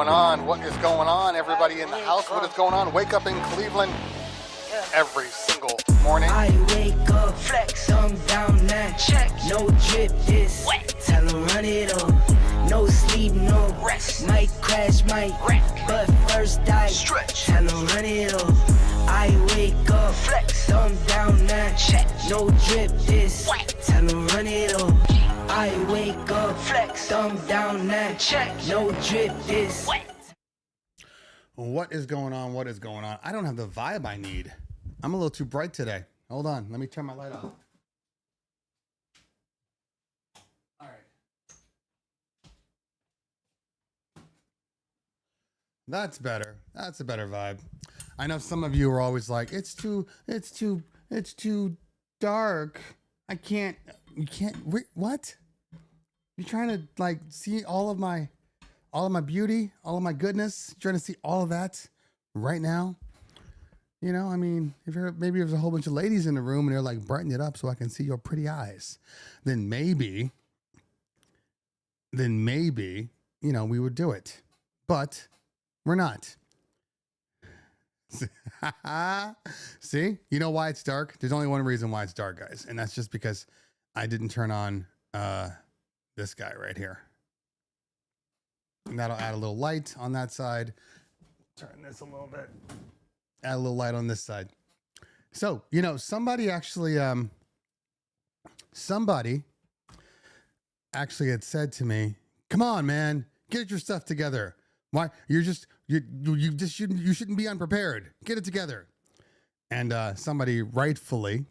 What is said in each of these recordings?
going on? What is going on? Everybody in the house, what is going on? Wake up in Cleveland every single morning. I wake up, flex, thumb down now, check, no drip this, wet. Tell them run it up, no sleep, no rest, might crash, might wreck, but first I stretch, tell them run it up. I wake up, flex, thumb down now, check, no drip this, wet. Tell them run it up. I wake up, flex, thumb down now, check, no drip this, wet. What is going on? What is going on? I don't have the vibe I need. I'm a little too bright today. Hold on. Let me turn my light off. All right. That's better. That's a better vibe. I know some of you are always like, it's too dark. You can't, what? You trying to like see all of my beauty, all of my goodness, trying to see all of that right now? You know, I mean, maybe there's a whole bunch of ladies in the room and they're like, brighten it up so I can see your pretty eyes. Then maybe, you know, we would do it. But we're not. See? You know why it's dark? There's only one reason why it's dark, guys. And that's just because I didn't turn on this guy right here. And that'll add a little light on that side. Turn this a little bit. Add a little light on this side. So, you know, somebody actually had said to me, come on, man, get your stuff together. Why? You shouldn't be unprepared. Get it together. And somebody rightfully,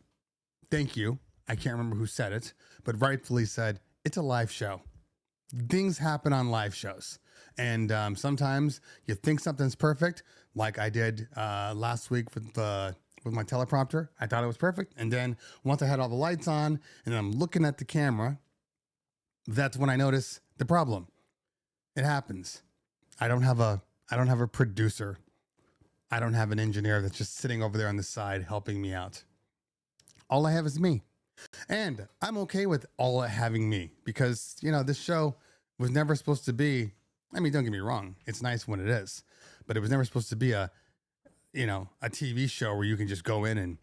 thank you, I can't remember who said it, but rightfully said, it's a live show. Things happen on live shows. And sometimes you think something's perfect, like I did last week with my teleprompter. I thought it was perfect. And then once I had all the lights on and I'm looking at the camera, that's when I notice the problem. It happens. I don't have a producer. I don't have an engineer that's just sitting over there on the side helping me out. All I have is me. And I'm okay with all having me because, you know, this show was never supposed to be, I mean, don't get me wrong. It's nice when it is, but it was never supposed to be a TV show where you can just go in and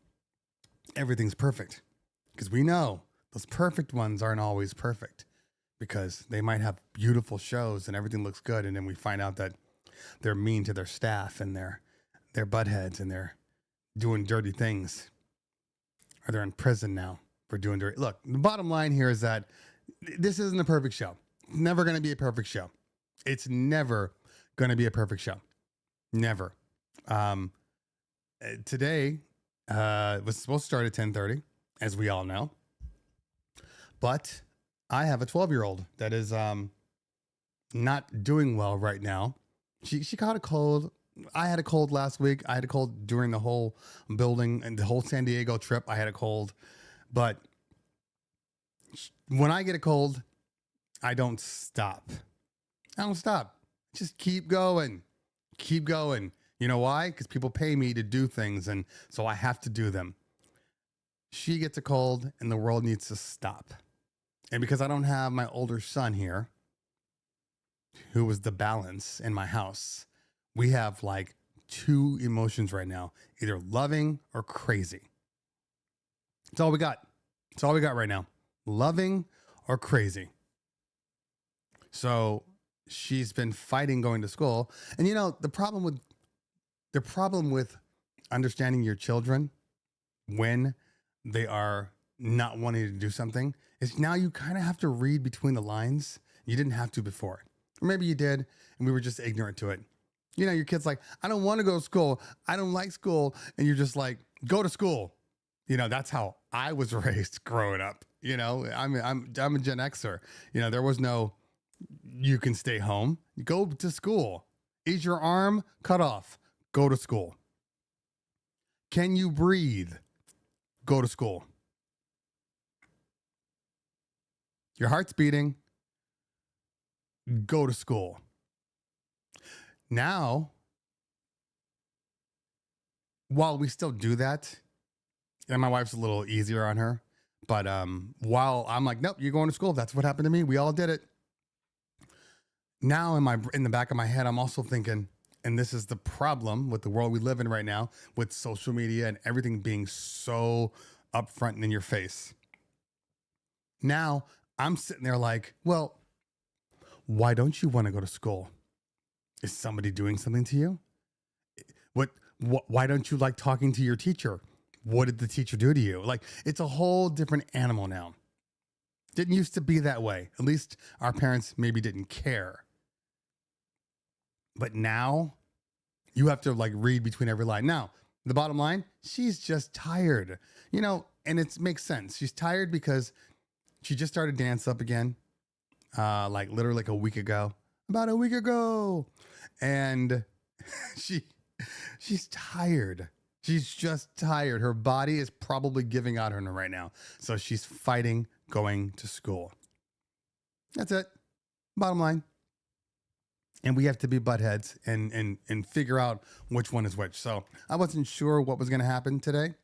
everything's perfect. Because we know those perfect ones aren't always perfect because they might have beautiful shows and everything looks good. And then we find out that they're mean to their staff and they're buttheads and they're doing dirty things, or they're in prison now for doing dirty. Look, the bottom line here is that this isn't a perfect show. It's never going to be a perfect show. It's never going to be a perfect show. Never. Today was supposed to start at 10:30, as we all know. But I have a 12-year-old that is not doing well right now. She caught a cold. I had a cold last week. I had a cold during the whole building and the whole San Diego trip. I had a cold. But when I get a cold, I don't stop. I don't stop. Just keep going. Keep going. You know why? Because people pay me to do things, and so I have to do them. She gets a cold, and the world needs to stop. And because I don't have my older son here, who was the balance in my house, we have like two emotions right now, either loving or crazy. That's all we got. That's all we got right now. Loving or crazy. So she's been fighting going to school. And you know, the problem with understanding your children when they are not wanting to do something is now you kind of have to read between the lines. You didn't have to before. Or maybe you did, and we were just ignorant to it. You know, your kid's like, I don't want to go to school. I don't like school. And you're just like, go to school. You know, that's how I was raised growing up. You know, I'm a Gen Xer. You know, there was no, you can stay home. Go to school. Is your arm cut off? Go to school. Can you breathe? Go to school. Your heart's beating. Go to school. Now, while we still do that, and my wife's a little easier on her, but while I'm like, nope, you're going to school. That's what happened to me. We all did it. now in the back of my head, I'm also thinking, and this is the problem with the world we live in right now, with social media and everything being so upfront and in your face. Now I'm sitting there like, well, why don't you want to go to school? Is somebody doing something to you? Why don't you like talking to your teacher? What did the teacher do to you? Like, it's a whole different animal now. Didn't used to be that way. At least our parents maybe didn't care. But now you have to like read between every line. Now, the bottom line, she's just tired, and it makes sense. She's tired because she just started dance up again, like literally like about a week ago. And she's tired. She's just tired. Her body is probably giving out on her right now. So she's fighting going to school. That's it. Bottom line. And we have to be buttheads and figure out which one is which. So I wasn't sure what was going to happen today.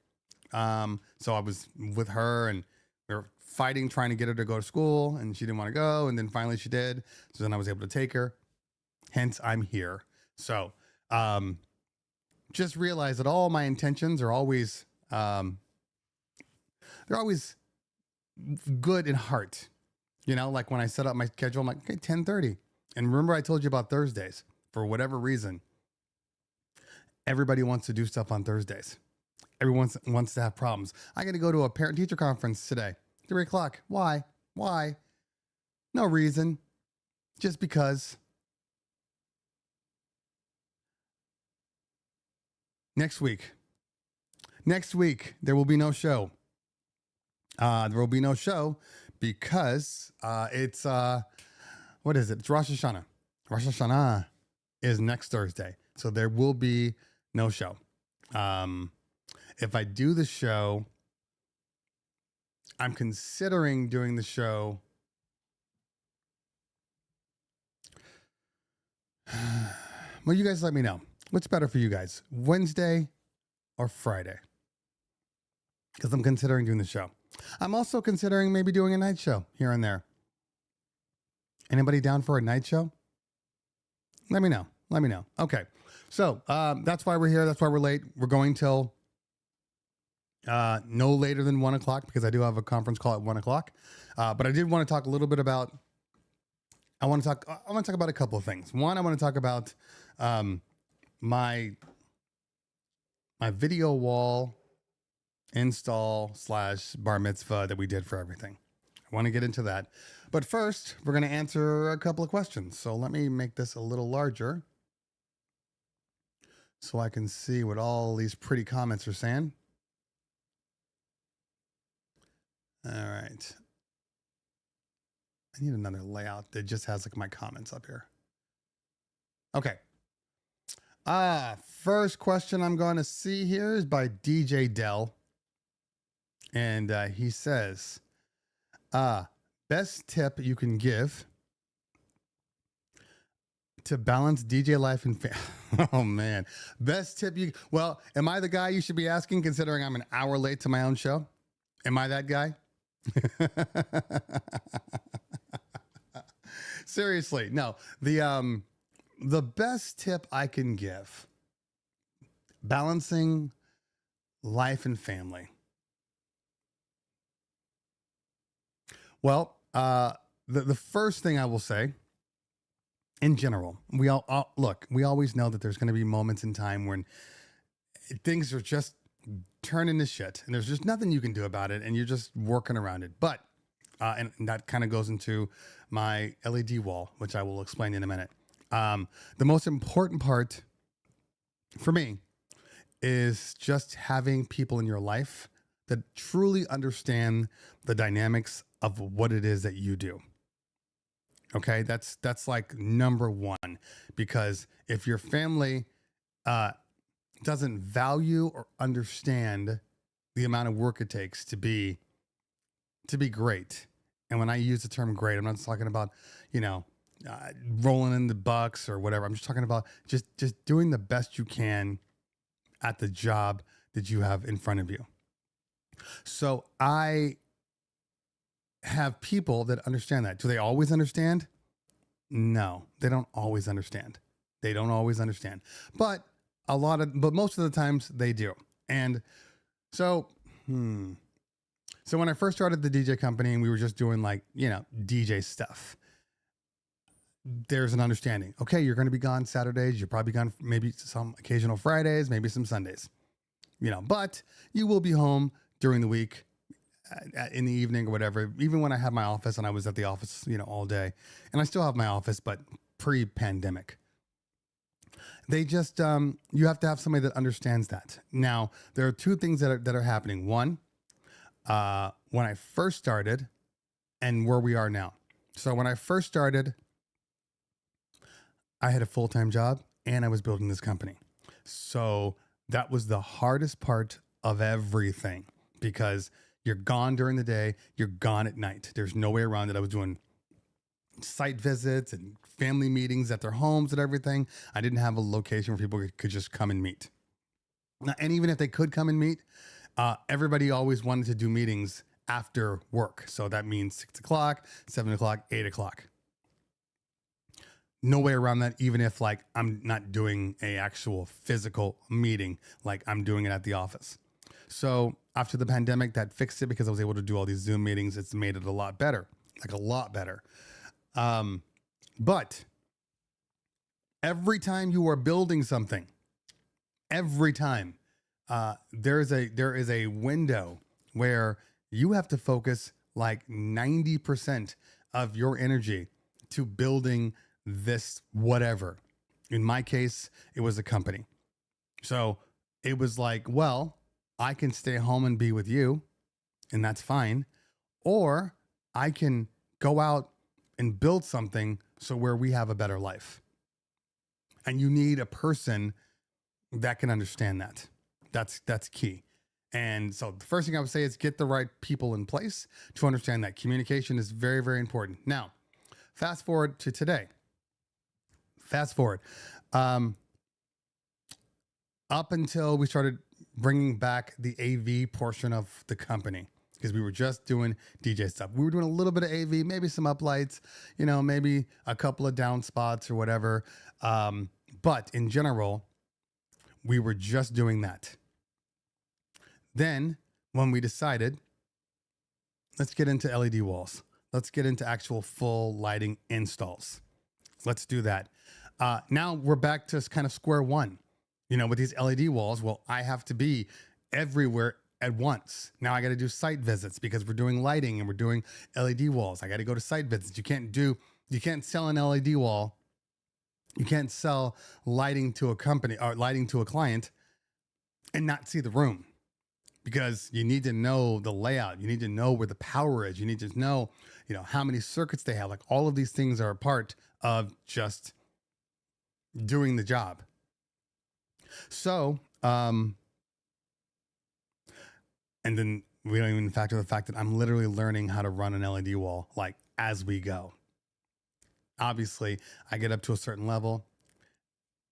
So I was with her and we were fighting, trying to get her to go to school, and she didn't want to go. And then finally she did. So then I was able to take her. Hence, I'm here. So just realize that all my intentions are always, they're always good in heart. Like when I set up my schedule, I'm like, okay, 10:30. And remember I told you about Thursdays. For whatever reason, everybody wants to do stuff on Thursdays. Everyone wants to have problems. I got to go to a parent-teacher conference today, 3:00. Why? No reason. Just because. Next week, there will be no show. There will be no show because it's... what is it? It's Rosh Hashanah. Rosh Hashanah is next Thursday. So there will be no show. If I do the show, I'm considering doing the show. Well, you guys let me know. What's better for you guys? Wednesday or Friday? Because I'm considering doing the show. I'm also considering maybe doing a night show here and there. Anybody down for a night show? Let me know. Okay. So that's why we're here. That's why we're late. We're going till no later than 1:00 because I do have a conference call at 1:00. But I did want to talk a little bit about, I want to talk about a couple of things. One, I want to talk about my video wall install / bar mitzvah that we did for everything. I want to get into that. But first, we're going to answer a couple of questions. So let me make this a little larger so I can see what all these pretty comments are saying. All right. I need another layout that just has like my comments up here. Okay. First question I'm going to see here is by DJ Dell. And he says, best tip you can give to balance DJ life and oh man, best tip well, am I the guy you should be asking considering I'm an hour late to my own show? Am I that guy? Seriously, no. The best tip I can give, balancing life and family. Well, the first thing I will say, in general, we always know that there's going to be moments in time when things are just turning to shit and there's just nothing you can do about it and you're just working around it. But, and that kind of goes into my LED wall, which I will explain in a minute. The most important part for me is just having people in your life that truly understand the dynamics of what it is that you do. Okay, that's like number one, because if your family doesn't value or understand the amount of work it takes to be great, and when I use the term great, I'm not talking about rolling in the bucks or whatever. I'm just talking about just doing the best you can at the job that you have in front of you. So I have people that understand that. Do they always understand? No, they don't always understand. They don't always understand. But but most of the times they do. And so, so when I first started the DJ company and we were just doing like, DJ stuff, there's an understanding. Okay, you're going to be gone Saturdays. You're probably gone maybe some occasional Fridays, maybe some Sundays, but you will be home during the week in the evening or whatever. Even when I had my office and I was at the office, all day, and I still have my office, but pre-pandemic, they just, you have to have somebody that understands that. Now, there are two things that are happening. One, when I first started and where we are now. So when I first started, I had a full-time job and I was building this company. So that was the hardest part of everything, because you're gone during the day, you're gone at night. There's no way around it. I was doing site visits and family meetings at their homes and everything. I didn't have a location where people could just come and meet. Now, and even if they could come and meet, everybody always wanted to do meetings after work. So that means 6 o'clock, 7 o'clock, 8 o'clock. No way around that, even if like I'm not doing a actual physical meeting, like I'm doing it at the office. So after the pandemic, that fixed it because I was able to do all these Zoom meetings. It's made it a lot better, like a lot better. But every time you are building something, every time, there is a window where you have to focus like 90% of your energy to building this whatever. In my case, it was a company. So it was like, well, I can stay home and be with you, and that's fine. Or I can go out and build something so where we have a better life. And you need a person that can understand that. That's key. And so the first thing I would say is get the right people in place to understand that. Communication is very, very important. Now, fast forward to today. Up until we started bringing back the AV portion of the company, because we were just doing DJ stuff. We were doing a little bit of AV, maybe some uplights, maybe a couple of down spots or whatever. But in general, we were just doing that. Then when we decided, let's get into LED walls. Let's get into actual full lighting installs. Let's do that. Now we're back to kind of square one, with these LED walls. Well, I have to be everywhere at once. Now I got to do site visits because we're doing lighting and we're doing LED walls. I got to go to site visits. You can't sell an LED wall. You can't sell lighting to a company or lighting to a client and not see the room, because you need to know the layout. You need to know where the power is. You need to know, how many circuits they have. Like all of these things are a part of just doing the job. So, and then we don't even factor the fact that I'm literally learning how to run an LED wall, like as we go. Obviously, I get up to a certain level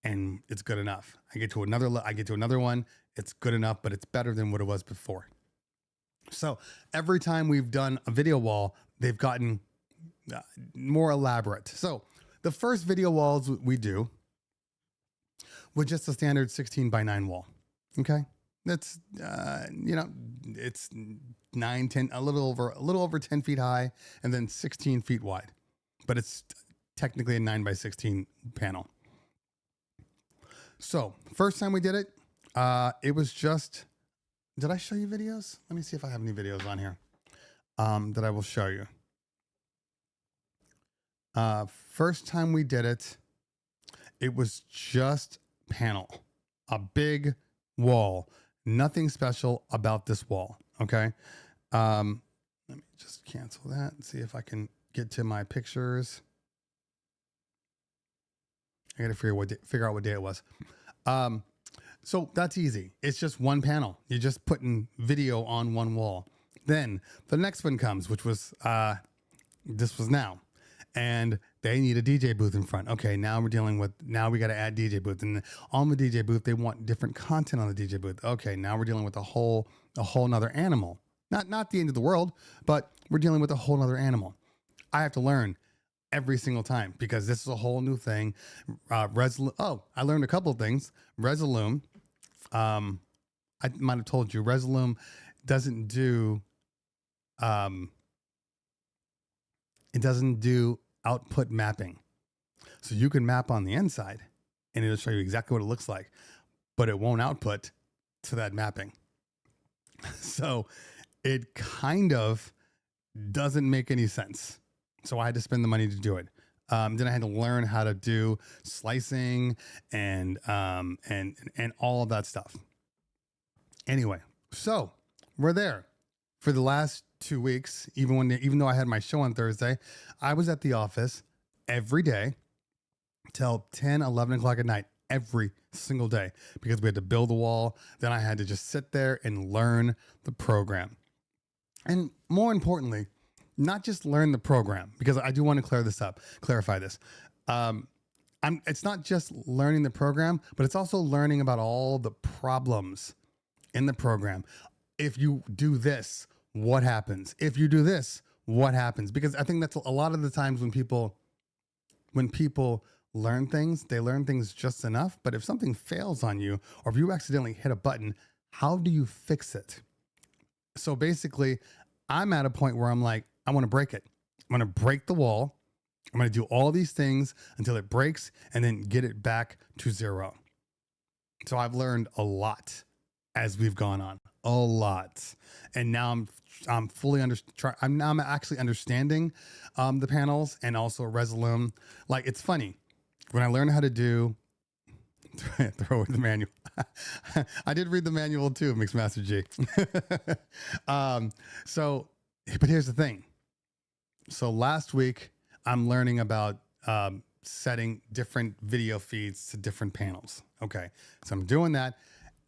and it's good enough. I get to another one. It's good enough, but it's better than what it was before. So every time we've done a video wall, they've gotten more elaborate. So the first video walls we do with just a standard 16:9 wall. Okay. That's, it's 9, 10, a little over 10 feet high and then 16 feet wide, but it's technically a 9x16 panel. So first time we did it, it was just, did I show you videos? Let me see if I have any videos on here, that I will show you. First time we did it, it was just panel, a big wall, nothing special about this wall. Okay. Let me just cancel that and see if I can get to my pictures. I got to figure out what day it was. So that's easy. It's just one panel. You're just putting video on one wall. Then the next one comes, which was, this was now. And they need a DJ booth in front. Okay, now we got to add DJ booth. And on the DJ booth, they want different content on the DJ booth. Okay, now we're dealing with a whole nother animal. Not the end of the world, but we're dealing with a whole nother animal. I have to learn every single time because this is a whole new thing. Resolume. Oh, I learned a couple of things. Resolume. I might have told you Resolume doesn't do. It doesn't do output mapping. So you can map on the inside and it'll show you exactly what it looks like, but it won't output to that mapping. So it kind of doesn't make any sense. So I had to spend the money to do it. Then I had to learn how to do slicing and all of that stuff. Anyway, so we're there for the last 2 weeks. Even though I had my show on Thursday, I was at the office every day till 10, 11 o'clock at night, every single day, because we had to build a wall. Then I had to just sit there and learn the program. And more importantly, not just learn the program, because I do want to clarify this. It's not just learning the program, but it's also learning about all the problems in the program. If you do this, what happens? If you do this, what happens? Because I think that's a lot of the times when people learn things, they learn things just enough. But if something fails on you, or if you accidentally hit a button, how do you fix it? So basically, I'm at a point where I'm like, I want to break it. I'm going to break the wall. I'm going to do all these things until it breaks and then get it back to zero. So I've learned a lot as we've gone on, a lot. And now I'm fully I'm actually understanding the panels and also Resolume. Like, it's funny when I learned how to do throw away the manual. I did read the manual too, Mixmaster G. But here's the thing. So last week I'm learning about setting different video feeds to different panels. Okay. So I'm doing that.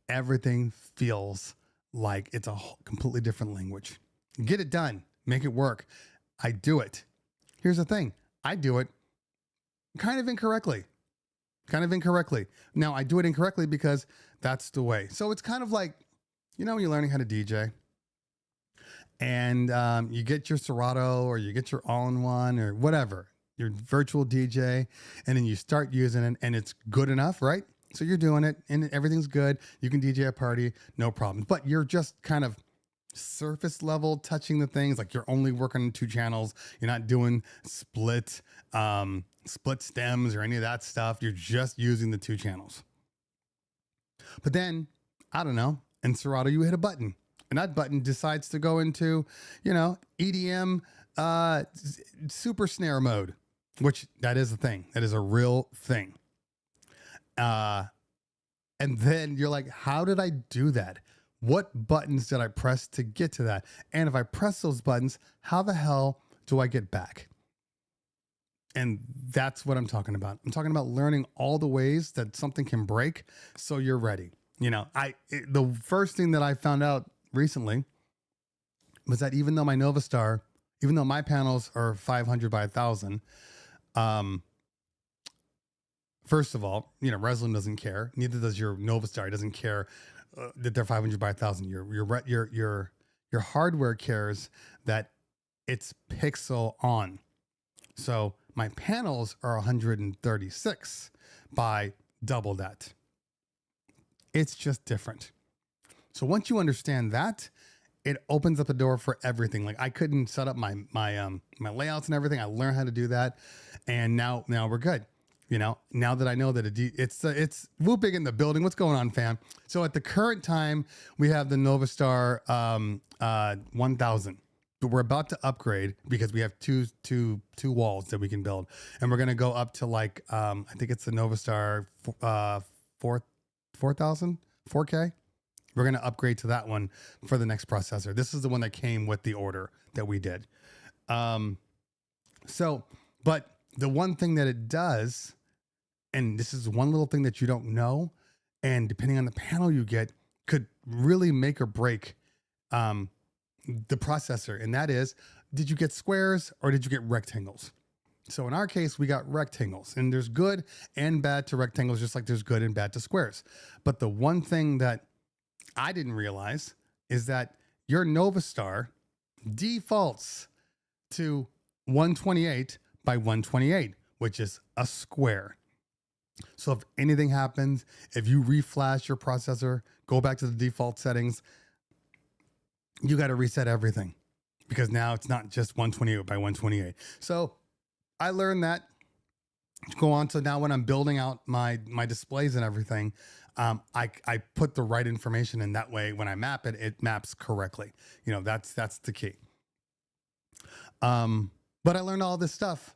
Everything feels like it's a completely different language. Get it done. Make it work. I do it. Here's the thing. I do it kind of incorrectly. Now, I do it incorrectly because that's the way. So it's kind of like, when you're learning how to DJ and you get your Serato or you get your all-in-one or whatever, your virtual DJ, and then you start using it and it's good enough, right? So you're doing it and everything's good. You can DJ a party, no problem. But you're just kind of surface level touching the things. Like, you're only working on 2 channels. You're not doing split stems or any of that stuff. You're just using the 2 channels. But then, I don't know, in Serato, you hit a button and that button decides to go into, EDM super snare mode, which that is a thing. That is a real thing. And then you're like, how did I do that? What buttons did I press to get to that? And if I press those buttons, how the hell do I get back? And that's what I'm talking about. I'm talking about learning all the ways that something can break so you're ready. The first thing that I found out recently was that even though my panels are 500 by 1,000, first of all, Resolume doesn't care. Neither does your Novastar. It doesn't care that they're 500 by 1,000. Your hardware cares that it's pixel on. So my panels are 136 by double that. It's just different. So once you understand that, it opens up the door for everything. Like, I couldn't set up my layouts and everything. I learned how to do that, and now we're good. Now that I know that it's whooping in the building. What's going on, fam? So at the current time, we have the Novastar 1000, but we're about to upgrade because we have two walls that we can build, and we're gonna go up to I think it's the Novastar 4000 4K. We're gonna upgrade to that one for the next processor. This is the one that came with the order that we did. But the one thing that it does, and this is one little thing that you don't know, and depending on the panel you get, could really make or break the processor. And that is, did you get squares or did you get rectangles? So in our case, we got rectangles, and there's good and bad to rectangles, just like there's good and bad to squares. But the one thing that I didn't realize is that your Novastar defaults to 128 by 128, which is a square. So if anything happens, if you reflash your processor, go back to the default settings, you got to reset everything because now it's not just 128 by 128. So I learned that. Go on. So now when I'm building out my displays and everything, I put the right information in. That way when I map it, it maps correctly. You know, that's the key. But I learned all this stuff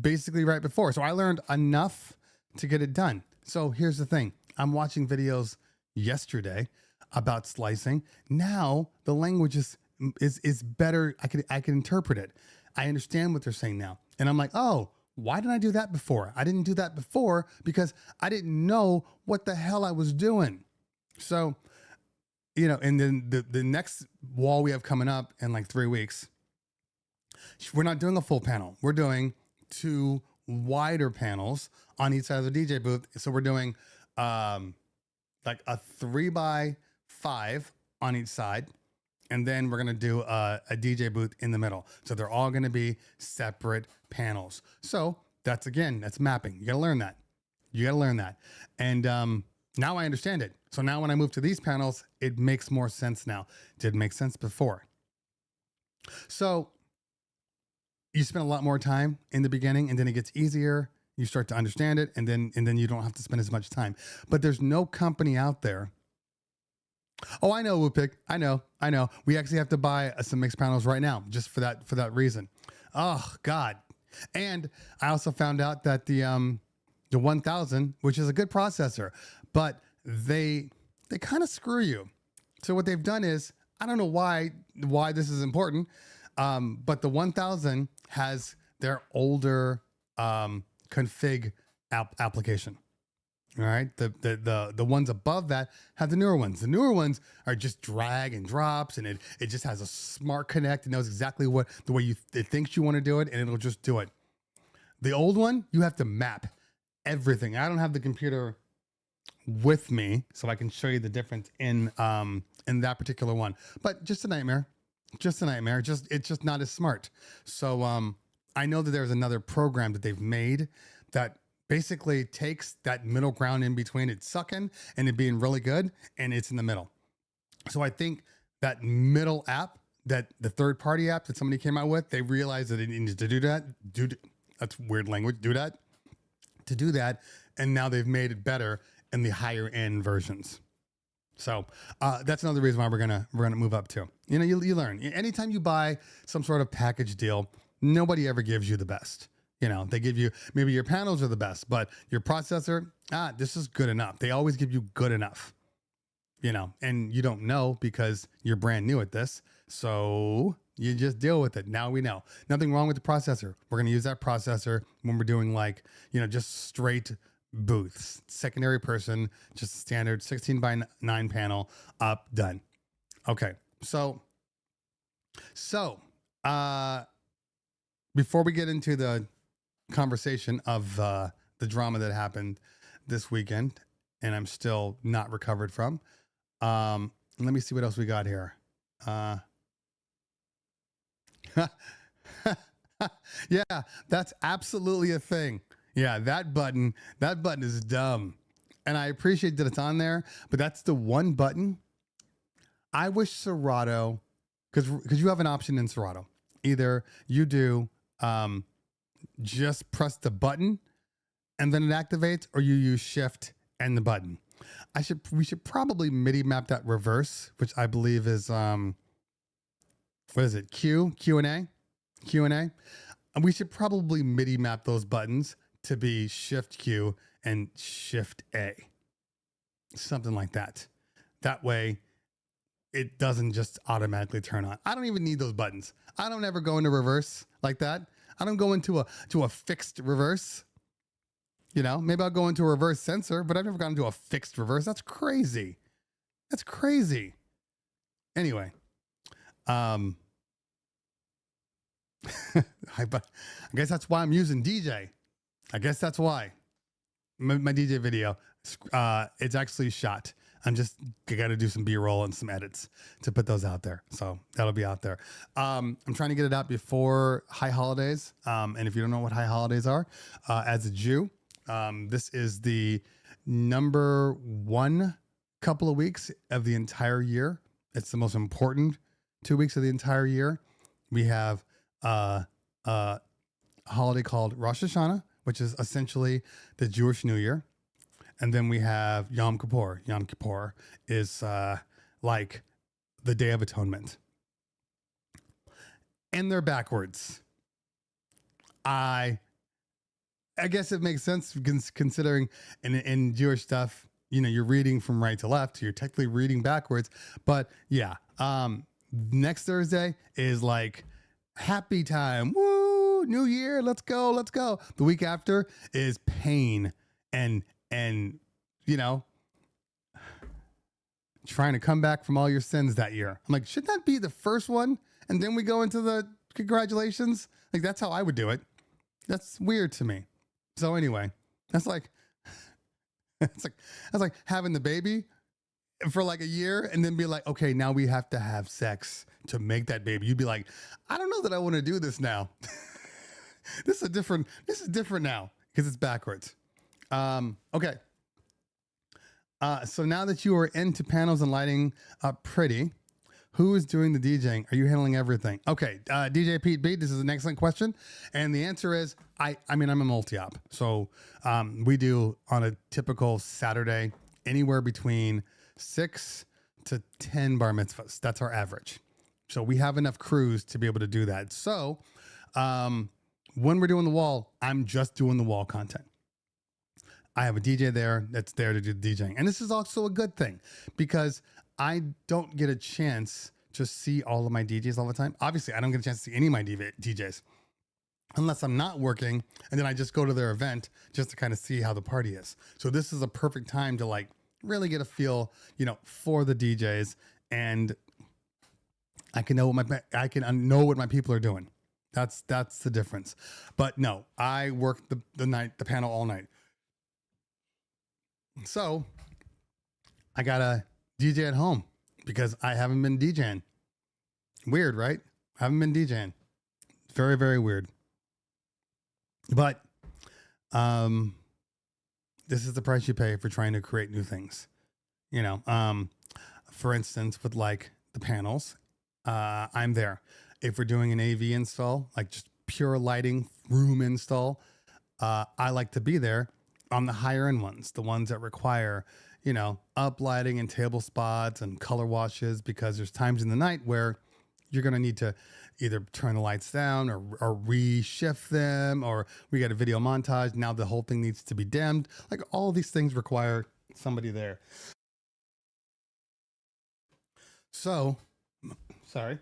basically right before. So I learned enough to get it done. So here's the thing. I'm watching videos yesterday about slicing. Now the language is better. I can interpret it. I understand what they're saying now. And I'm like, oh, why didn't I do that before? I didn't do that before because I didn't know what the hell I was doing. So, you know, and then the next wall we have coming up in like 3 weeks, we're not doing a full panel. We're doing 2 wider panels on each side of the DJ booth. So we're doing like a 3x5 on each side. And then we're going to do a DJ booth in the middle. So they're all going to be separate panels. So that's mapping. You got to learn that. You got to learn that. And now I understand it. So now when I move to these panels, it makes more sense now. Didn't make sense before. So you spend a lot more time in the beginning and then it gets easier. You start to understand it and then you don't have to spend as much time. But there's no company out there. Oh, I know, Whoopig. I know. We actually have to buy some mixed panels right now just for that reason. Oh God. And I also found out that the 1000, which is a good processor, but they kind of screw you. So what they've done is, I don't know why this is important, but the 1000 has their older config application. All right. The ones above that have the newer ones. The newer ones are just drag and drops, and it just has a smart connect. It knows exactly the way it thinks you want to do it, and it'll just do it. The old one, you have to map everything. I don't have the computer with me, so I can show you the difference in that particular one. But just a nightmare. Just a nightmare. It's just not as smart. So I know that there's another program that they've made that basically takes that middle ground in between it sucking and it being really good, and it's in the middle. So I think that middle app, that the third-party app that somebody came out with, they realized that it needed to do that. That's weird language. To do that, and now they've made it better in the higher end versions. So that's another reason why we're gonna move up too. You know, you learn. Anytime you buy some sort of package deal, nobody ever gives you the best. You know, they give you, maybe your panels are the best, but your processor, this is good enough. They always give you good enough, you know, and you don't know because you're brand new at this. So you just deal with it. Now we know. Nothing wrong with the processor. We're going to use that processor when we're doing like, you know, just straight booths, secondary person, just standard 16:9 panel up, done. Okay. So before we get into the conversation of the drama that happened this weekend and I'm still not recovered from, let me see what else we got here. Yeah, that's absolutely a thing. Yeah, that button is dumb. And I appreciate that it's on there, but that's the one button. I wish Serato, because you have an option in Serato. Either you do just press the button and then it activates, or you use shift and the button. We should probably MIDI map that reverse, which I believe is what is it? Q and A. And we should probably MIDI map those buttons to be shift Q and shift A. Something like that. That way it doesn't just automatically turn on. I don't even need those buttons. I don't ever go into reverse like that. I don't go into a fixed reverse. You know, maybe I'll go into a reverse sensor, but I've never gone into a fixed reverse. That's crazy. That's crazy. Anyway, I guess that's why I'm using DJ. I guess that's why. My DJ video, it's actually shot. I'm just got to do some B-roll and some edits to put those out there. So that'll be out there. I'm trying to get it out before high holidays. And if you don't know what high holidays are, as a Jew, this is the number one couple of weeks of the entire year. It's the most important 2 weeks of the entire year. We have a holiday called Rosh Hashanah, which is essentially the Jewish New Year. And then we have Yom Kippur. Yom Kippur is like the Day of Atonement. And they're backwards. I guess it makes sense considering in Jewish stuff, you know, you're reading from right to left. You're technically reading backwards. But yeah, next Thursday is like happy time. Woo, New Year. Let's go. Let's go. The week after is pain and, you know, trying to come back from all your sins that year. I'm like, should that be the first one? And then we go into the congratulations. Like, that's how I would do it. That's weird to me. So anyway, that's like having the baby for like a year and then be like, okay, now we have to have sex to make that baby. You'd be like, I don't know that I want to do this now. This is different now because it's backwards. Okay. So now that you are into panels and lighting up pretty, who is doing the DJing? Are you handling everything? Okay. DJ Pete Beat, this is an excellent question. And the answer is, I mean, I'm a multi-op. So we do on a typical Saturday, anywhere between 6 to 10 bar mitzvahs. That's our average. So we have enough crews to be able to do that. So when we're doing the wall, I'm just doing the wall content. I have a DJ there that's there to do the DJing. And this is also a good thing because I don't get a chance to see all of my DJs all the time. Obviously, I don't get a chance to see any of my DJs unless I'm not working. And then I just go to their event just to kind of see how the party is. So this is a perfect time to like really get a feel, you know, for the DJs. And I can know what my people are doing. That's the difference. But no, I work the panel all night. So I got a DJ at home because I haven't been DJing. Weird, right? I haven't been DJing. Very, very weird. But this is the price you pay for trying to create new things. You know, for instance, with like the panels, I'm there. If we're doing an AV install, like just pure lighting room install, I like to be there on the higher end ones, the ones that require, you know, uplighting and table spots and color washes, because there's times in the night where you're going to need to either turn the lights down or reshift them, or we got a video montage. Now the whole thing needs to be dimmed. Like all these things require somebody there. So, sorry.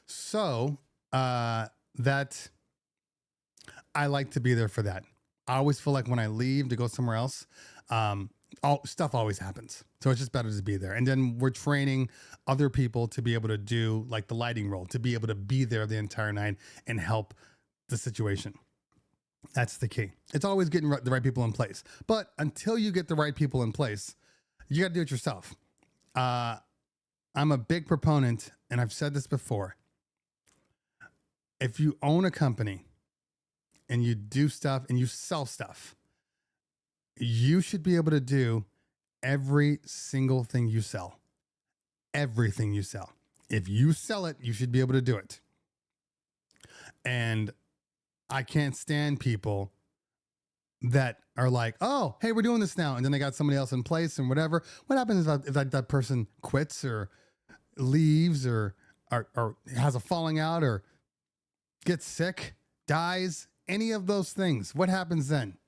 So, that I like to be there for that. I always feel like when I leave to go somewhere else, stuff always happens. So it's just better to be there. And then we're training other people to be able to do like the lighting role, to be able to be there the entire night and help the situation. That's the key. It's always getting the right people in place. But until you get the right people in place, you got to do it yourself. I'm a big proponent, and I've said this before. If you own a company and you do stuff and you sell stuff, you should be able to do every single thing you sell. Everything you sell. If you sell it, you should be able to do it. And I can't stand people that are like, oh, hey, we're doing this now. And then they got somebody else in place and whatever. What happens if that person quits or leaves or has a falling out or gets sick, dies, any of those things? What happens then?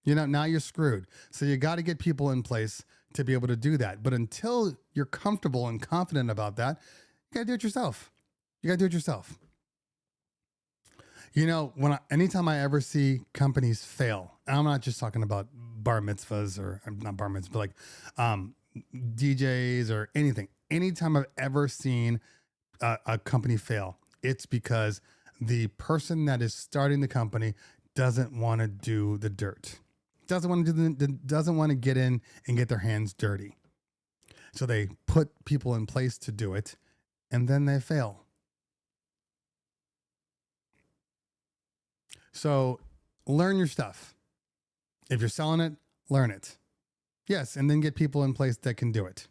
You know, now you're screwed. So you got to get people in place to be able to do that. But until you're comfortable and confident about that, you got to do it yourself. You got to do it yourself. You know, anytime I ever see companies fail, and I'm not just talking about bar mitzvahs or not bar mitzvahs, but like DJs or anything. Anytime I've ever seen a company fail, it's because the person that is starting the company doesn't want to do the dirt. doesn't want to doesn't want to get in and get their hands dirty. So they put people in place to do it, and then they fail. So learn your stuff. If you're selling it, learn it. Yes, and then get people in place that can do it.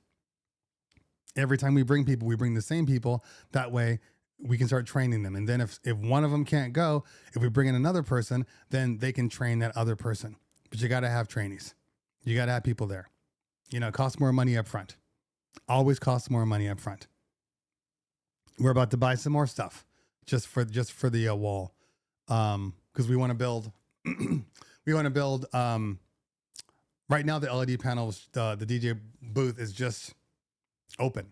Every time we bring people, we bring the same people. That way we can start training them. And then if one of them can't go, if we bring in another person, then they can train that other person. But you got to have trainees. You got to have people there. You know, it costs more money up front. Always costs more money up front. We're about to buy some more stuff just for the wall. Because we want to build, right now the LED panels, the DJ booth is just open,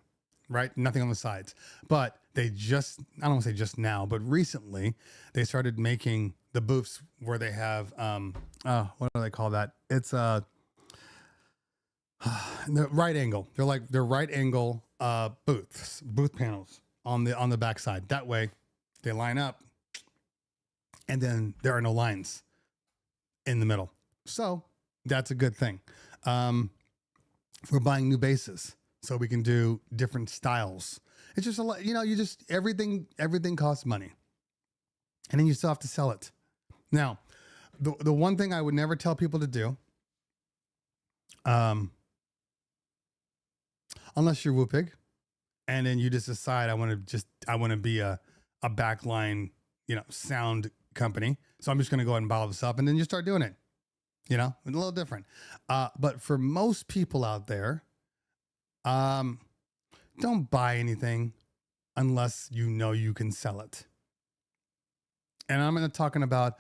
right? Nothing on the sides. But they just, I don't want to say just now, but recently they started making the booths where they have, what do they call that? It's the right angle. They're right angle booth panels on the back side. That way they line up and then there are no lines in the middle. So that's a good thing. We're buying new bases so we can do different styles. It's just a lot, you know, everything costs money, and then you still have to sell it. Now, the one thing I would never tell people to do, unless you're Whoopig, and then you just decide I want to be a backline, you know, sound company. So I'm just going to go ahead and buy all this up, and then you start doing it. You know, a little different. But for most people out there, don't buy anything unless you know you can sell it. And I'm going to talking about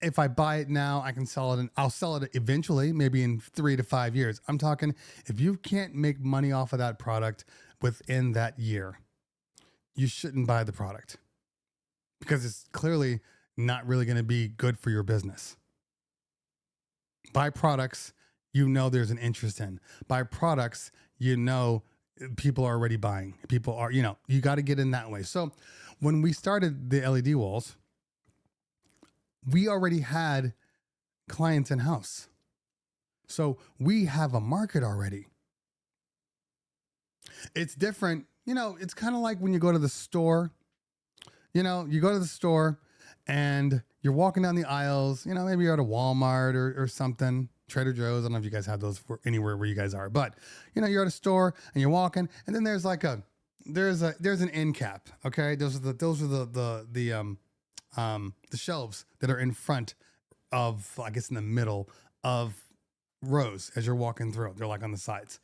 if I buy it now, I can sell it, and I'll sell it eventually, maybe in 3 to 5 years. I'm talking if you can't make money off of that product within that year, you shouldn't buy the product because it's clearly not really going to be good for your business. Buy products you know there's an interest in. Buy products you know people are already buying. People are, you know, you got to get in that way. So when we started the LED walls, we already had clients in house. So we have a market already. It's different. You know, it's kind of like when you go to the store. You know, you go to the store and you're walking down the aisles, you know, maybe you're at a Walmart or something, Trader Joe's. I don't know if you guys have those for anywhere where you guys are, but you know, you're at a store and you're walking, and then there's like there's an end cap. Okay. Those are the shelves that are in front of, I guess in the middle of rows as you're walking through. They're like on the sides.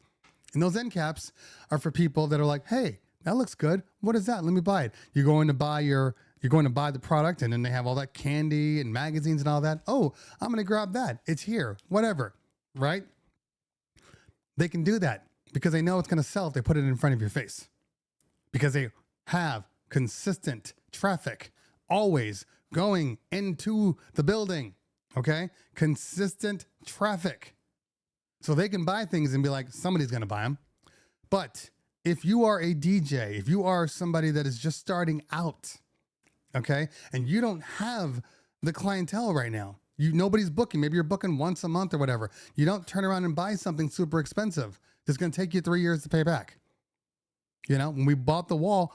And those end caps are for people that are like, hey, that looks good. What is that? Let me buy it. You're going to buy the product, and then they have all that candy and magazines and all that. Oh, I'm going to grab that. It's here, whatever, right? They can do that because they know it's going to sell if they put it in front of your face, because they have consistent traffic always going into the building. Okay. Consistent traffic. So they can buy things and be like, somebody's going to buy them. But if you are a DJ, if you are somebody that is just starting out, okay, and you don't have the clientele right now, nobody's booking, maybe you're booking once a month or whatever, you don't turn around and buy something super expensive that's going to take you 3 years to pay back. You know, when we bought the wall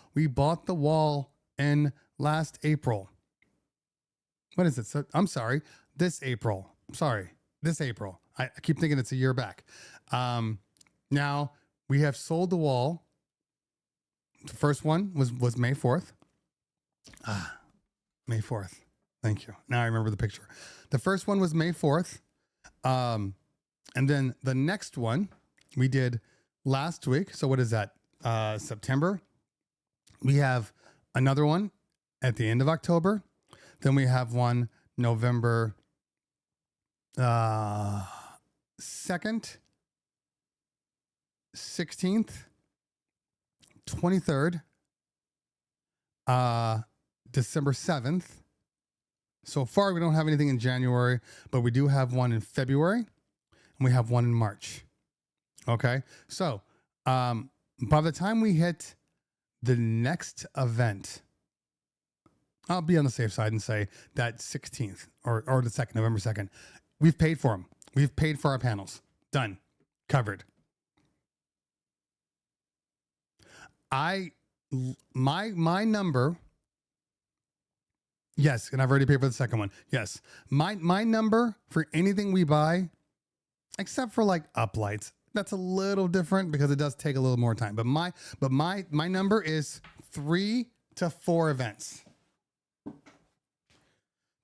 in last April. What is it? So, I'm sorry, this April. I keep thinking it's a year back. Now we have sold the wall. The first one was May 4th. May 4th. Thank you. Now I remember the picture. The first one was May 4th. And then the next one we did last week. So what is that? September. We have another one at the end of October. Then we have one November 2nd, 16th, 23rd, December 7th. So far, we don't have anything in January, but we do have one in February, and we have one in March. Okay. So, by the time we hit the next event, I'll be on the safe side and say that 16th or the 2nd, November 2nd, we've paid for them. We've paid for our panels. Done. Covered. My number. Yes, and I've already paid for the second one. Yes. My number for anything we buy, except for like uplights, that's a little different because it does take a little more time. But my number is 3 to 4 events.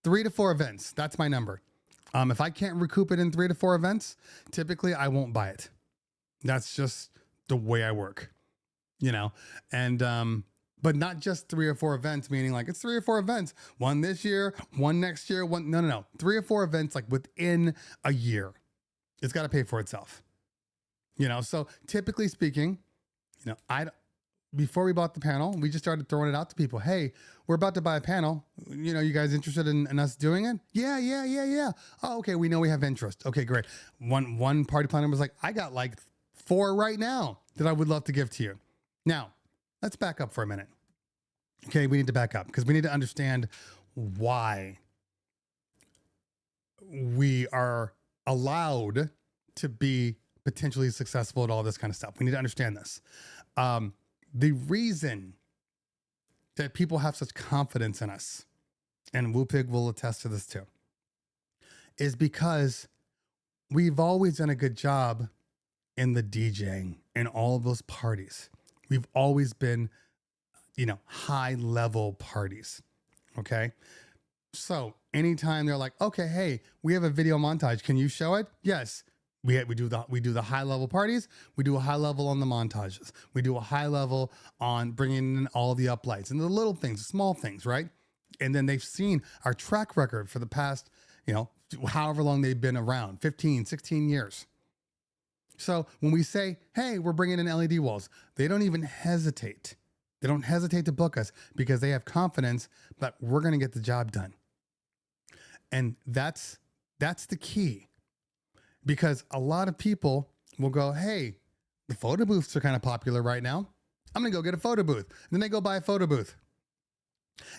3 to 4 events. That's my number. If I can't recoup it in 3 to 4 events, typically I won't buy it. That's just the way I work, you know? And, but not just 3 or 4 events, meaning like it's 3 or 4 events, one this year, one next year, one, no. 3 or 4 events like within a year. It's got to pay for itself, you know? So typically speaking, you know, before we bought the panel, we just started throwing it out to people. Hey, we're about to buy a panel. You know, you guys interested in us doing it? Yeah. Oh, okay. We know we have interest. Okay, great. One party planner was like, I got like 4 right now that I would love to give to you. Now, let's back up for a minute. Okay, we need to back up because we need to understand why we are allowed to be potentially successful at all this kind of stuff. We need to understand this. The reason that people have such confidence in us, and WooPig will attest to this too, is because we've always done a good job in the DJing and all of those parties. We've always been, you know, high level parties. Okay. So anytime they're like, okay, hey, we have a video montage. Can you show it? Yes. We do the high level parties. We do a high level on the montages. We do a high level on bringing in all the uplights and the little things, the small things, right? And then they've seen our track record for the past, you know, however long they've been around, 15, 16 years. So when we say, hey, we're bringing in LED walls, they don't even hesitate. They don't hesitate to book us because they have confidence that we're going to get the job done. And that's the key. Because a lot of people will go, hey, the photo booths are kind of popular right now. I'm going to go get a photo booth. And then they go buy a photo booth.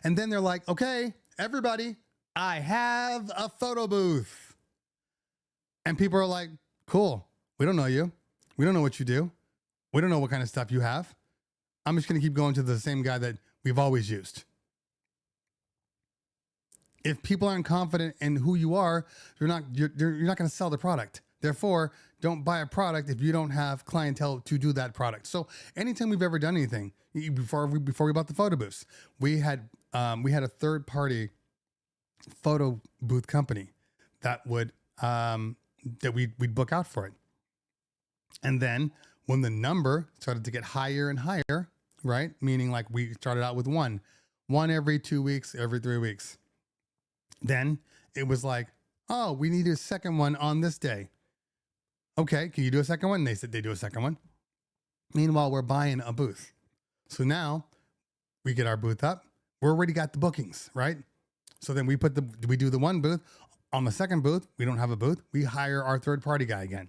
And then they're like, okay, everybody, I have a photo booth. And people are like, cool. We don't know you. We don't know what you do. We don't know what kind of stuff you have. I'm just going to keep going to the same guy that we've always used. If people aren't confident in who you are, you're not going to sell the product. Therefore, don't buy a product if you don't have clientele to do that product. So anytime we've ever done anything, before we bought the photo booths, we had a third party photo booth company that would we'd book out for it. And then when the number started to get higher and higher, right? Meaning like we started out with one every 2 weeks, every 3 weeks. Then it was like, oh, we need a second one on this day. Okay, can you do a second one? And they said they do a second one. Meanwhile, we're buying a booth. So now we get our booth up. We already got the bookings, right? So then we do the one booth. On the second booth, we don't have a booth. We hire our third party guy again.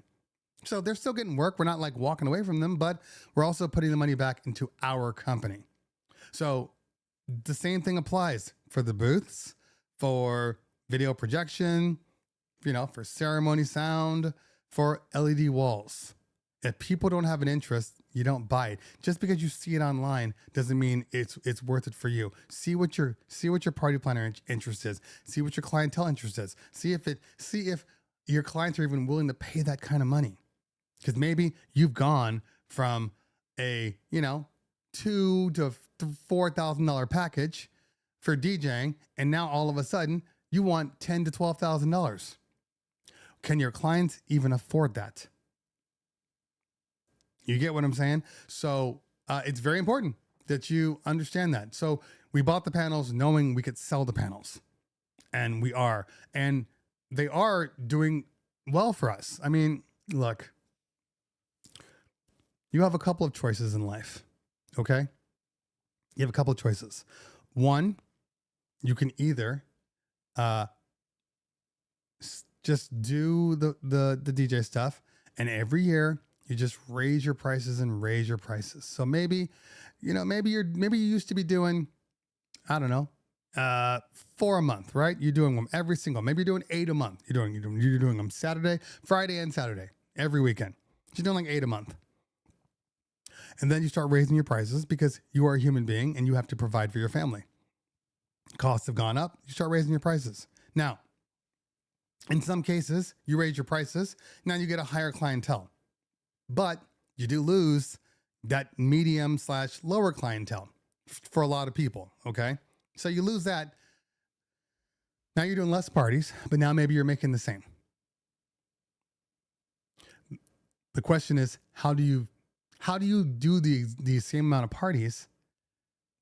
So they're still getting work. We're not like walking away from them, but we're also putting the money back into our company. So the same thing applies for the booths, for video projection, you know, for ceremony sound, for LED walls. If people don't have an interest, you don't buy it. Just because you see it online doesn't mean it's worth it for you. See what your party planner interest is. See what your clientele interest is. See if your clients are even willing to pay that kind of money. Because maybe you've gone from a, you know, $2,000 to $4,000 package for DJing, and now all of a sudden you want $10,000 to $12,000. Can your clients even afford that? You get what I'm saying? So it's very important that you understand that. So we bought the panels knowing we could sell the panels, and we are, and they are doing well for us. I mean, look, you have a couple of choices in life, okay? You have a couple of choices. One, you can either just do the DJ stuff, and every year you just raise your prices and raise your prices. So maybe, you know, maybe you used to be doing, I don't know, 4 a month, right? You're doing them every single, maybe you're doing 8 a month. You're doing them Saturday, Friday, and Saturday, every weekend. You're doing like 8 a month. And then you start raising your prices because you are a human being and you have to provide for your family. Costs have gone up. You start raising your prices. Now, in some cases, you raise your prices. Now you get a higher clientele, but you do lose that medium/lower clientele for a lot of people. Okay. So you lose that. Now you're doing less parties, but now maybe you're making the same. The question is, how do you do the same amount of parties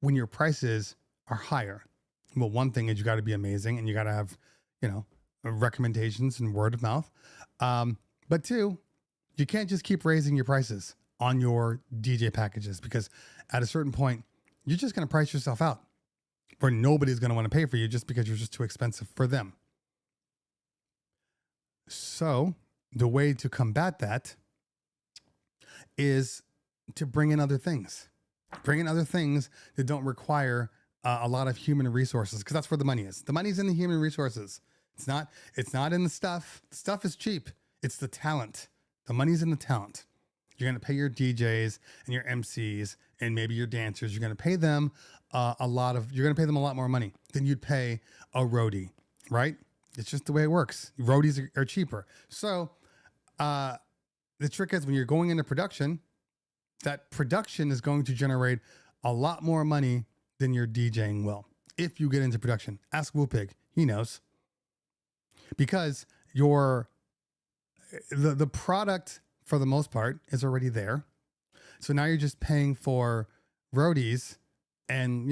when your prices are higher? Well, one thing is you got to be amazing and you got to have, recommendations and word of mouth. But two, you can't just keep raising your prices on your DJ packages because at a certain point, you're just going to price yourself out where nobody's going to want to pay for you just because you're just too expensive for them. So the way to combat that is to bring in other things. Bring in other things that don't require a lot of human resources, because that's where the money is. The money's in the human resources. It's not in the stuff. The stuff is cheap. It's the talent. The money's in the talent. You're going to pay your DJs and your MCs and maybe your dancers. You're going to pay them you're going to pay them a lot more money than you'd pay a roadie, right? It's just the way it works. Roadies are cheaper. So the trick is when you're going into production, that production is going to generate a lot more money than your DJing will. If you get into production, ask Whoopig. He knows. Because the product for the most part is already there. So now you're just paying for roadies and,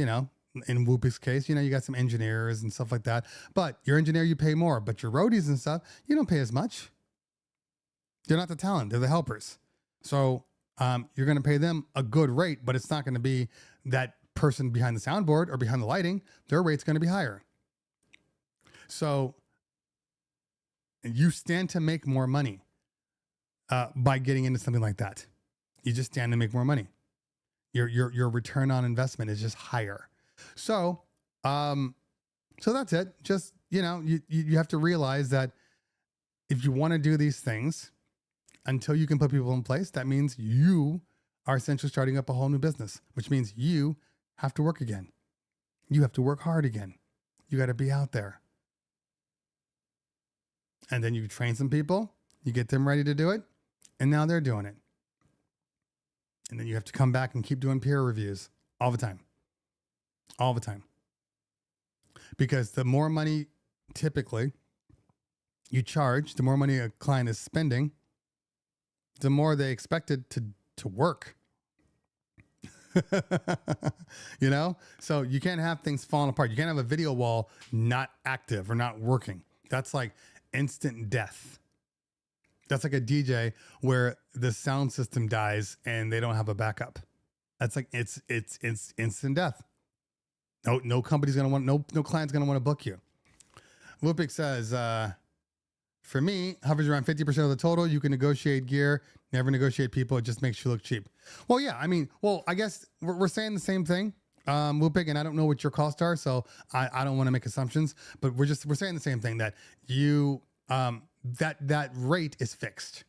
in Whoopig's case, you got some engineers and stuff like that. But your engineer, you pay more. But your roadies and stuff, you don't pay as much. They're not the talent. They're the helpers. So you're going to pay them a good rate, but it's not going to be that person behind the soundboard or behind the lighting. Their rate's going to be higher. So you stand to make more money by getting into something like that. You just stand to make more money. Your return on investment is just higher. So that's it. Just, you have to realize that if you want to do these things until you can put people in place, that means you are essentially starting up a whole new business, which means you have to work again. You have to work hard again. You got to be out there. And then you train some people, you get them ready to do it, and now they're doing it. And then you have to come back and keep doing peer reviews all the time. All the time. Because the more money typically you charge, the more money a client is spending, the more they expect it to work. So you can't have things falling apart. You can't have a video wall not active or not working. That's like instant death. That's like a DJ where the sound system dies and they don't have a backup. That's like it's instant death. No company's gonna want, no client's gonna want to book you. Whoopig says, for me, hovers around 50% of the total. You can negotiate gear, never negotiate people. It just makes you look cheap. Well, yeah, I guess we're saying the same thing, Whoopig, and I don't know what your costs are, so I don't want to make assumptions, but we're saying the same thing, that you, that rate is fixed,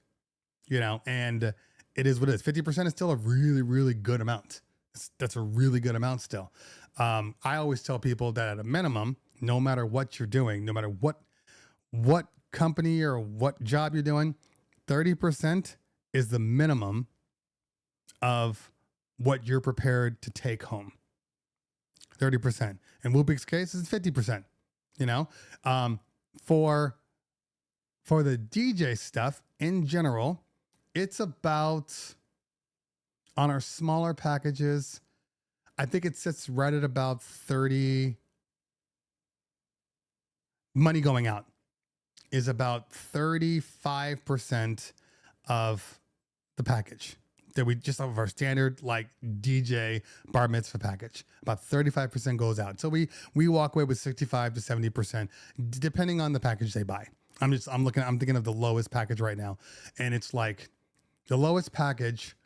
and it is what it is. 50% is still a really, really good amount. That's a really good amount still. I always tell people that at a minimum, no matter what you're doing, no matter what company or what job you're doing, 30% is the minimum of what you're prepared to take home. 30%. In Whoopig's case, it's 50%. For the DJ stuff in general, it's about, on our smaller packages, I think it sits right at about 30. Money going out is about 35% of the package that we just off of our standard like DJ bar mitzvah package. About 35% goes out. So we walk away with 65 to 70%, depending on the package they buy. I'm thinking of the lowest package right now. And it's like the lowest package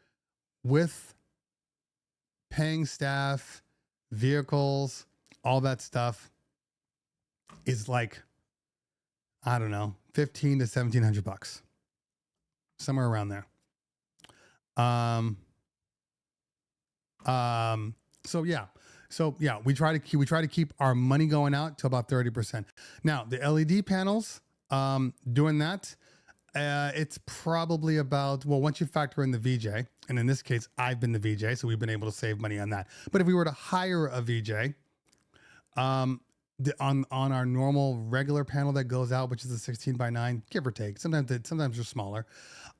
with paying staff, vehicles, all that stuff, is like, I don't know, 15 to 1700 bucks, somewhere around there. So yeah, we try to keep our money going out to about 30%. Now the LED panels, doing that, it's probably about, well, once you factor in the VJ, and in this case, I've been the VJ, so we've been able to save money on that. But if we were to hire a VJ, on our normal regular panel that goes out, which is a 16:9, give or take, sometimes they're smaller.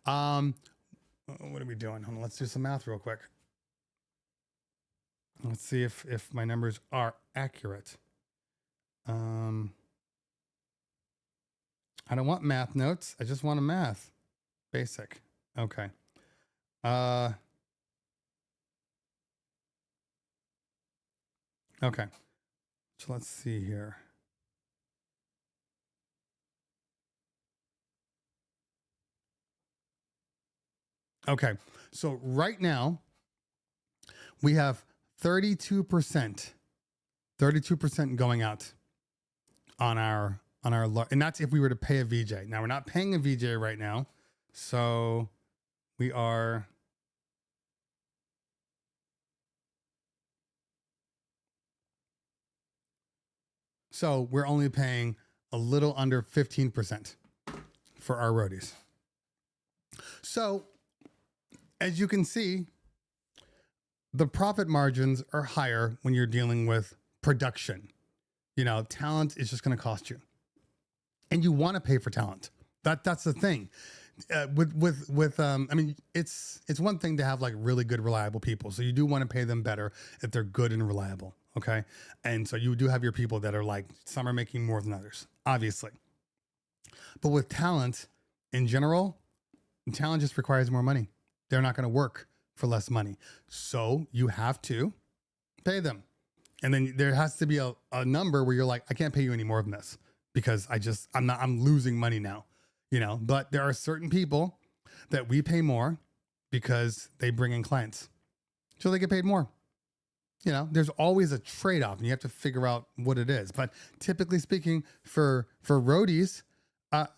What are we doing? Hold on, let's do some math real quick. Let's see if my numbers are accurate. I don't want math notes. I just want a math. Basic. Okay. Okay. So let's see here. Okay. So right now we have 32% going out on our, and that's if we were to pay a VJ. Now we're not paying a VJ right now. So we are, so we're only paying a little under 15% for our roadies. So as you can see, the profit margins are higher when you're dealing with production. You know, talent is just going to cost you, and you want to pay for talent. That's the thing. I mean, it's one thing to have like really good, reliable people. So you do want to pay them better if they're good and reliable. Okay. And so you do have your people that are like, some are making more than others, obviously. But with talent in general, talent just requires more money. They're not going to work for less money. So you have to pay them. And then there has to be a number where you're like, I can't pay you any more than this because I'm losing money now, you know. But there are certain people that we pay more because they bring in clients. So they get paid more. You know, there's always a trade-off and you have to figure out what it is. But typically speaking, for roadies,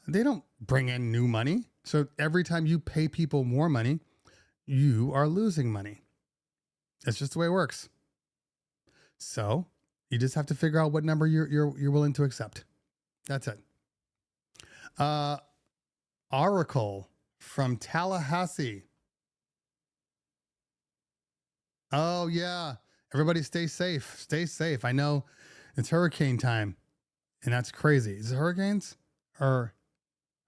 they don't bring in new money. So every time you pay people more money, you are losing money. That's just the way it works. So you just have to figure out what number you're willing to accept. That's it. Oracle from Tallahassee. Oh yeah. Everybody stay safe. Stay safe. I know it's hurricane time and that's crazy. Is it hurricanes or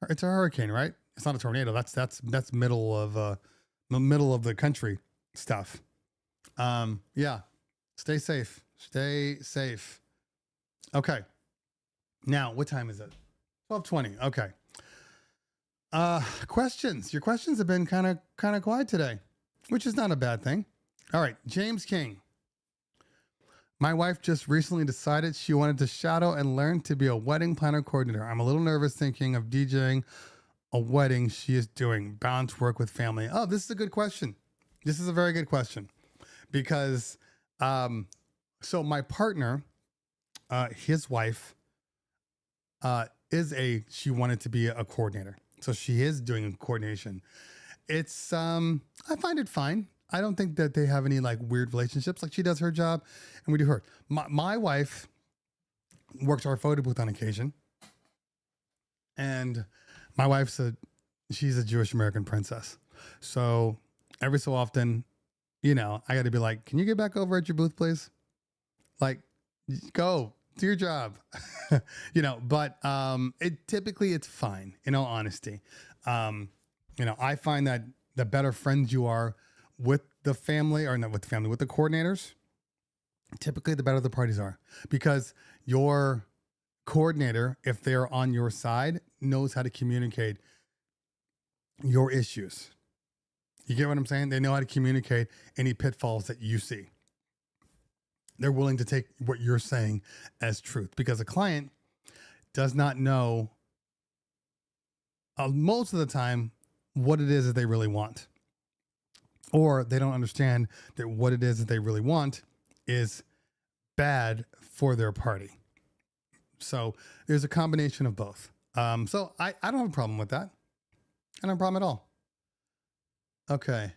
it's a hurricane, right? It's not a tornado. That's middle of the country stuff. Yeah. Stay safe. Stay safe. Okay. Now, what time is it? 12:20. Okay. Questions. Your questions have been kind of quiet today, which is not a bad thing. All right. James King. My wife just recently decided she wanted to shadow and learn to be a wedding planner coordinator. I'm a little nervous thinking of DJing a wedding she is doing. Balance work with family. Oh, this is a good question. This is a very good question because, so my partner, his wife, she wanted to be a coordinator. So she is doing coordination. It's, I find it fine. I don't think that they have any like weird relationships. Like she does her job and we do her. My wife works our photo booth on occasion. And my wife's she's a Jewish American princess. So every so often, you know, I got to be like, can you get back over at your booth, please? Like, go do your job, you know, but it's fine in all honesty. You know, I find that the better friends you are with the family, or not with the family, with the coordinators, typically the better the parties are, because your coordinator, if they're on your side, knows how to communicate your issues. You get what I'm saying? They know how to communicate any pitfalls that you see. They're willing to take what you're saying as truth, because a client does not know most of the time what it is that they really want. Or they don't understand that what it is that they really want is bad for their party. So there's a combination of both. So I don't have a problem with that. I don't have a problem at all. Okay.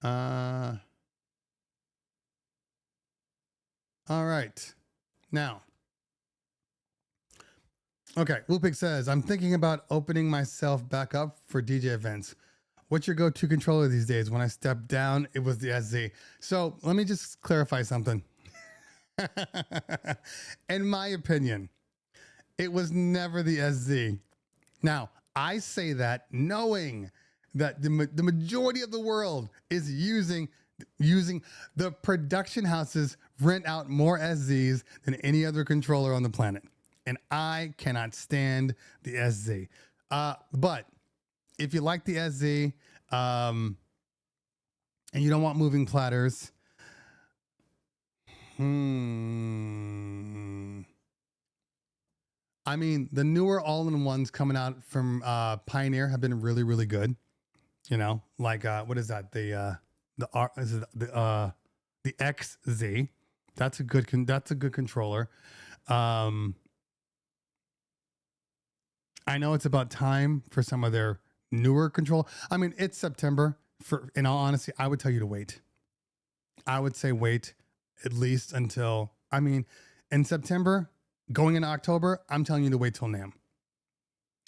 All right. Now, okay. Lupik says, I'm thinking about opening myself back up for DJ events. What's your go-to controller these days? When I stepped down, it was the SZ. So let me just clarify something. In my opinion, it was never the SZ. Now, I say that knowing that the majority of the world is using the production houses rent out more SZs than any other controller on the planet. And I cannot stand the SZ. But if you like the SZ and you don't want moving platters, I mean, the newer all-in-ones coming out from Pioneer have been really, really good. You know, like what is that? The XZ. That's a good controller. I know it's about time for some of their newer control. I mean, it's September. In all honesty, I would tell you to wait. I would say wait at least until, I mean, in September, going into October, I'm telling you to wait till NAMM.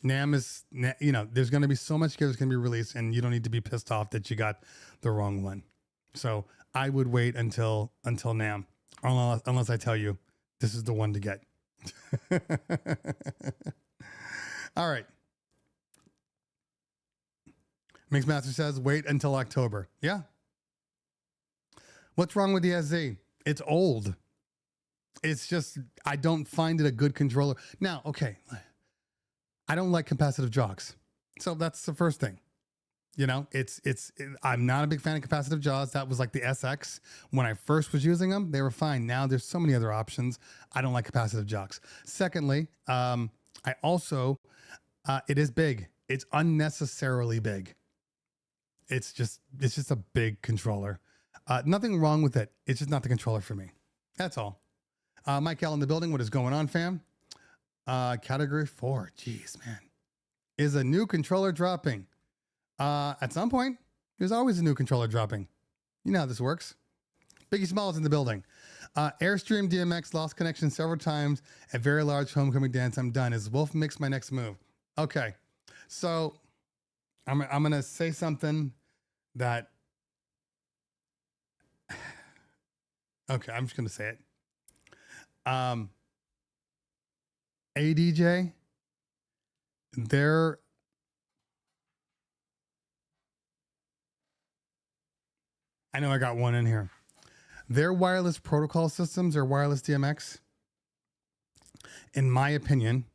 NAMM is, you know, there's going to be so much gear that's going to be released, and you don't need to be pissed off that you got the wrong one. So I would wait until NAMM, unless I tell you this is the one to get. All right. Mixmaster says wait until October. Yeah. What's wrong with the SZ? It's old. It's just, I don't find it a good controller. Now, okay, I don't like capacitive jogs. So that's the first thing. You know, I'm not a big fan of capacitive jaws. That was like the SX. When I first was using them, they were fine. Now there's so many other options. I don't like capacitive jogs. Secondly, I also, it is big. It's unnecessarily big. It's just a big controller. Nothing wrong with it. It's just not the controller for me. That's all. Mike L in the building. What is going on, fam? Category 4. Jeez, man. Is a new controller dropping? At some point, there's always a new controller dropping. You know how this works. Biggie Smalls in the building. Airstream DMX lost connection several times at very large homecoming dance. I'm done. Is Wolf Mix my next move? Okay. So I'm going to say something that, okay, I'm just going to say it. ADJ, I know I got one in here. Their wireless protocol systems or wireless DMX, in my opinion,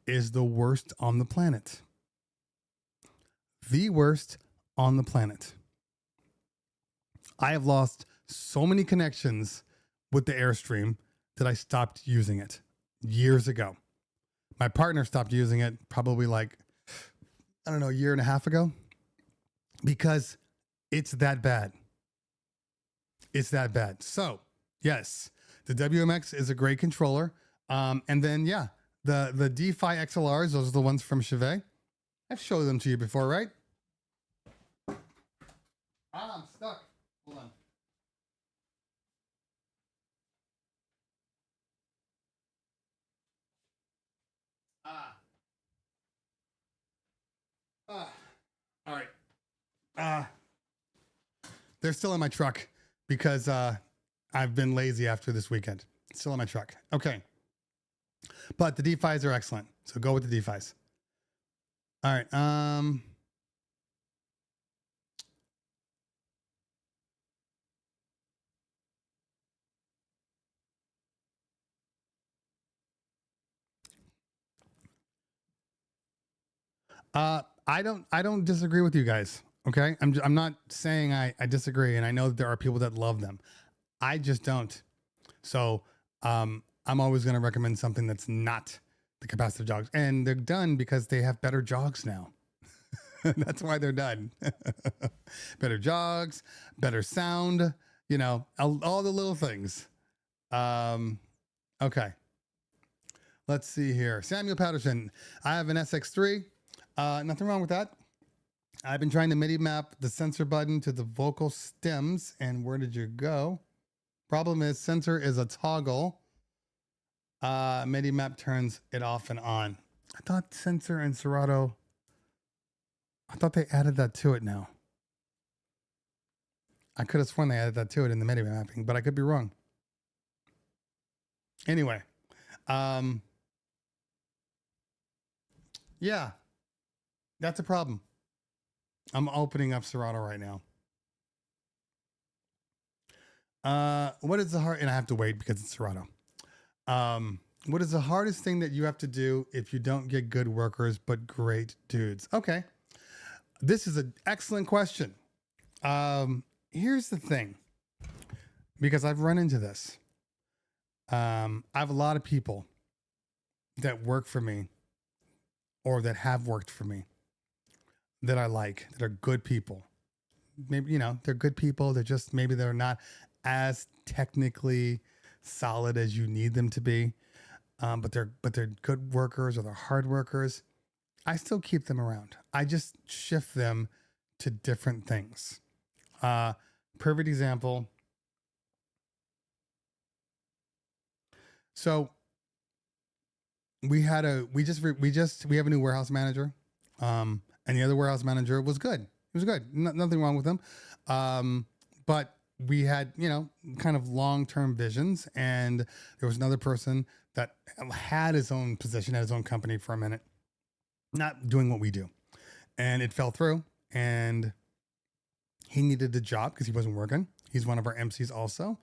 is the worst on the planet. The worst on the planet. I have lost so many connections with the Airstream that I stopped using it years ago. My partner stopped using it probably like, I don't know, a year and a half ago, because it's that bad. It's that bad. So yes, the WMX is a great controller. And then, yeah, the D-Fi XLRs, those are the ones from Chevy. I've showed them to you before, right? I'm stuck. Hold on. All right. They're still in my truck because I've been lazy after this weekend. It's still in my truck. Okay. But the D-Fis are excellent. So go with the D-Fis. All right. I don't disagree with you guys. Okay. I'm not saying I disagree. And I know that there are people that love them. I just don't. So, I'm always going to recommend something that's not the capacitive jogs, and they're done because they have better jogs now. That's why they're done. Better jogs, better sound, you know, all the little things. Okay. Let's see here. Samuel Patterson. I have an SX3. Nothing wrong with that. I've been trying to MIDI map the sensor button to the vocal stems. And where did you go? Problem is, sensor is a toggle. MIDI map turns it off and on. I thought sensor and Serato, I thought they added that to it now. I could have sworn they added that to it in the MIDI mapping, but I could be wrong. Anyway, yeah, that's a problem. I'm opening up Serato right now. What is the hard, and I have to wait because it's Serato. What is the hardest thing that you have to do if you don't get good workers, but great dudes? Okay. This is an excellent question. Here's the thing, because I've run into this. I have a lot of people that work for me or that have worked for me that I like, that are good people. Maybe, you know, they're good people. They're just, maybe they're not as technically solid as you need them to be. But they're good workers or they're hard workers. I still keep them around. I just shift them to different things. Perfect example. So we have a new warehouse manager. And the other warehouse manager was good. It was good. Nothing wrong with him. But we had, you know, kind of long-term visions, and there was another person that had his own position, had his own company for a minute, not doing what we do. And it fell through, and he needed a job because he wasn't working. He's one of our MCs also.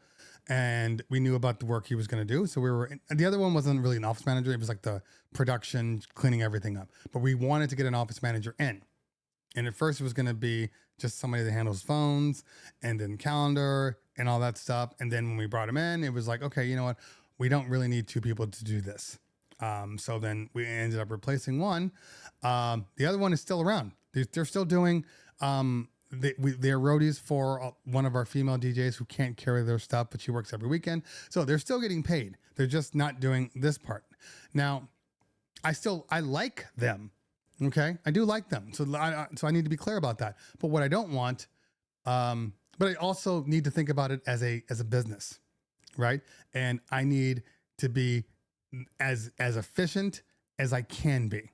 And we knew about the work he was going to do. So the other one wasn't really an office manager. It was like the production, cleaning everything up. But we wanted to get an office manager in. And at first it was going to be just somebody that handles phones and then calendar and all that stuff. And then when we brought him in, it was like, okay, you know what? We don't really need two people to do this. So then we ended up replacing one. The other one is still around. They're still doing, they're roadies for one of our female DJs who can't carry their stuff, but she works every weekend. So they're still getting paid. They're just not doing this part. Now, I like them. Okay. I do like them. So I need to be clear about that. But what I don't want, but I also need to think about it as a business, right? And I need to be as efficient as I can be.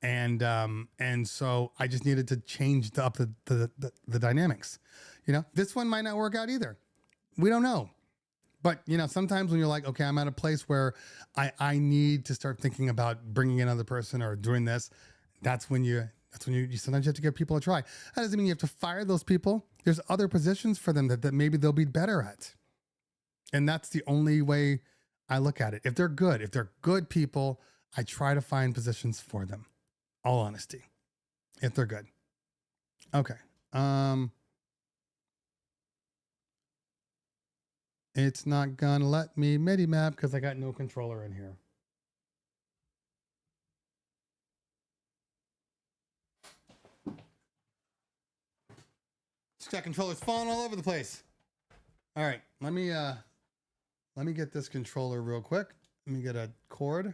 And so I just needed to change up the dynamics. You know, this one might not work out either. We don't know. But, you know, sometimes when you're like, okay, I'm at a place where I need to start thinking about bringing in another person or doing this, that's when you sometimes you have to give people a try. That doesn't mean you have to fire those people. There's other positions for them that maybe they'll be better at. And that's the only way I look at it. If they're good people, I try to find positions for them. All honesty, if they're good. Okay. It's not gonna let me MIDI map because I got no controller in here. That controller's falling all over the place. All right, let me get this controller real quick. Let me get a cord.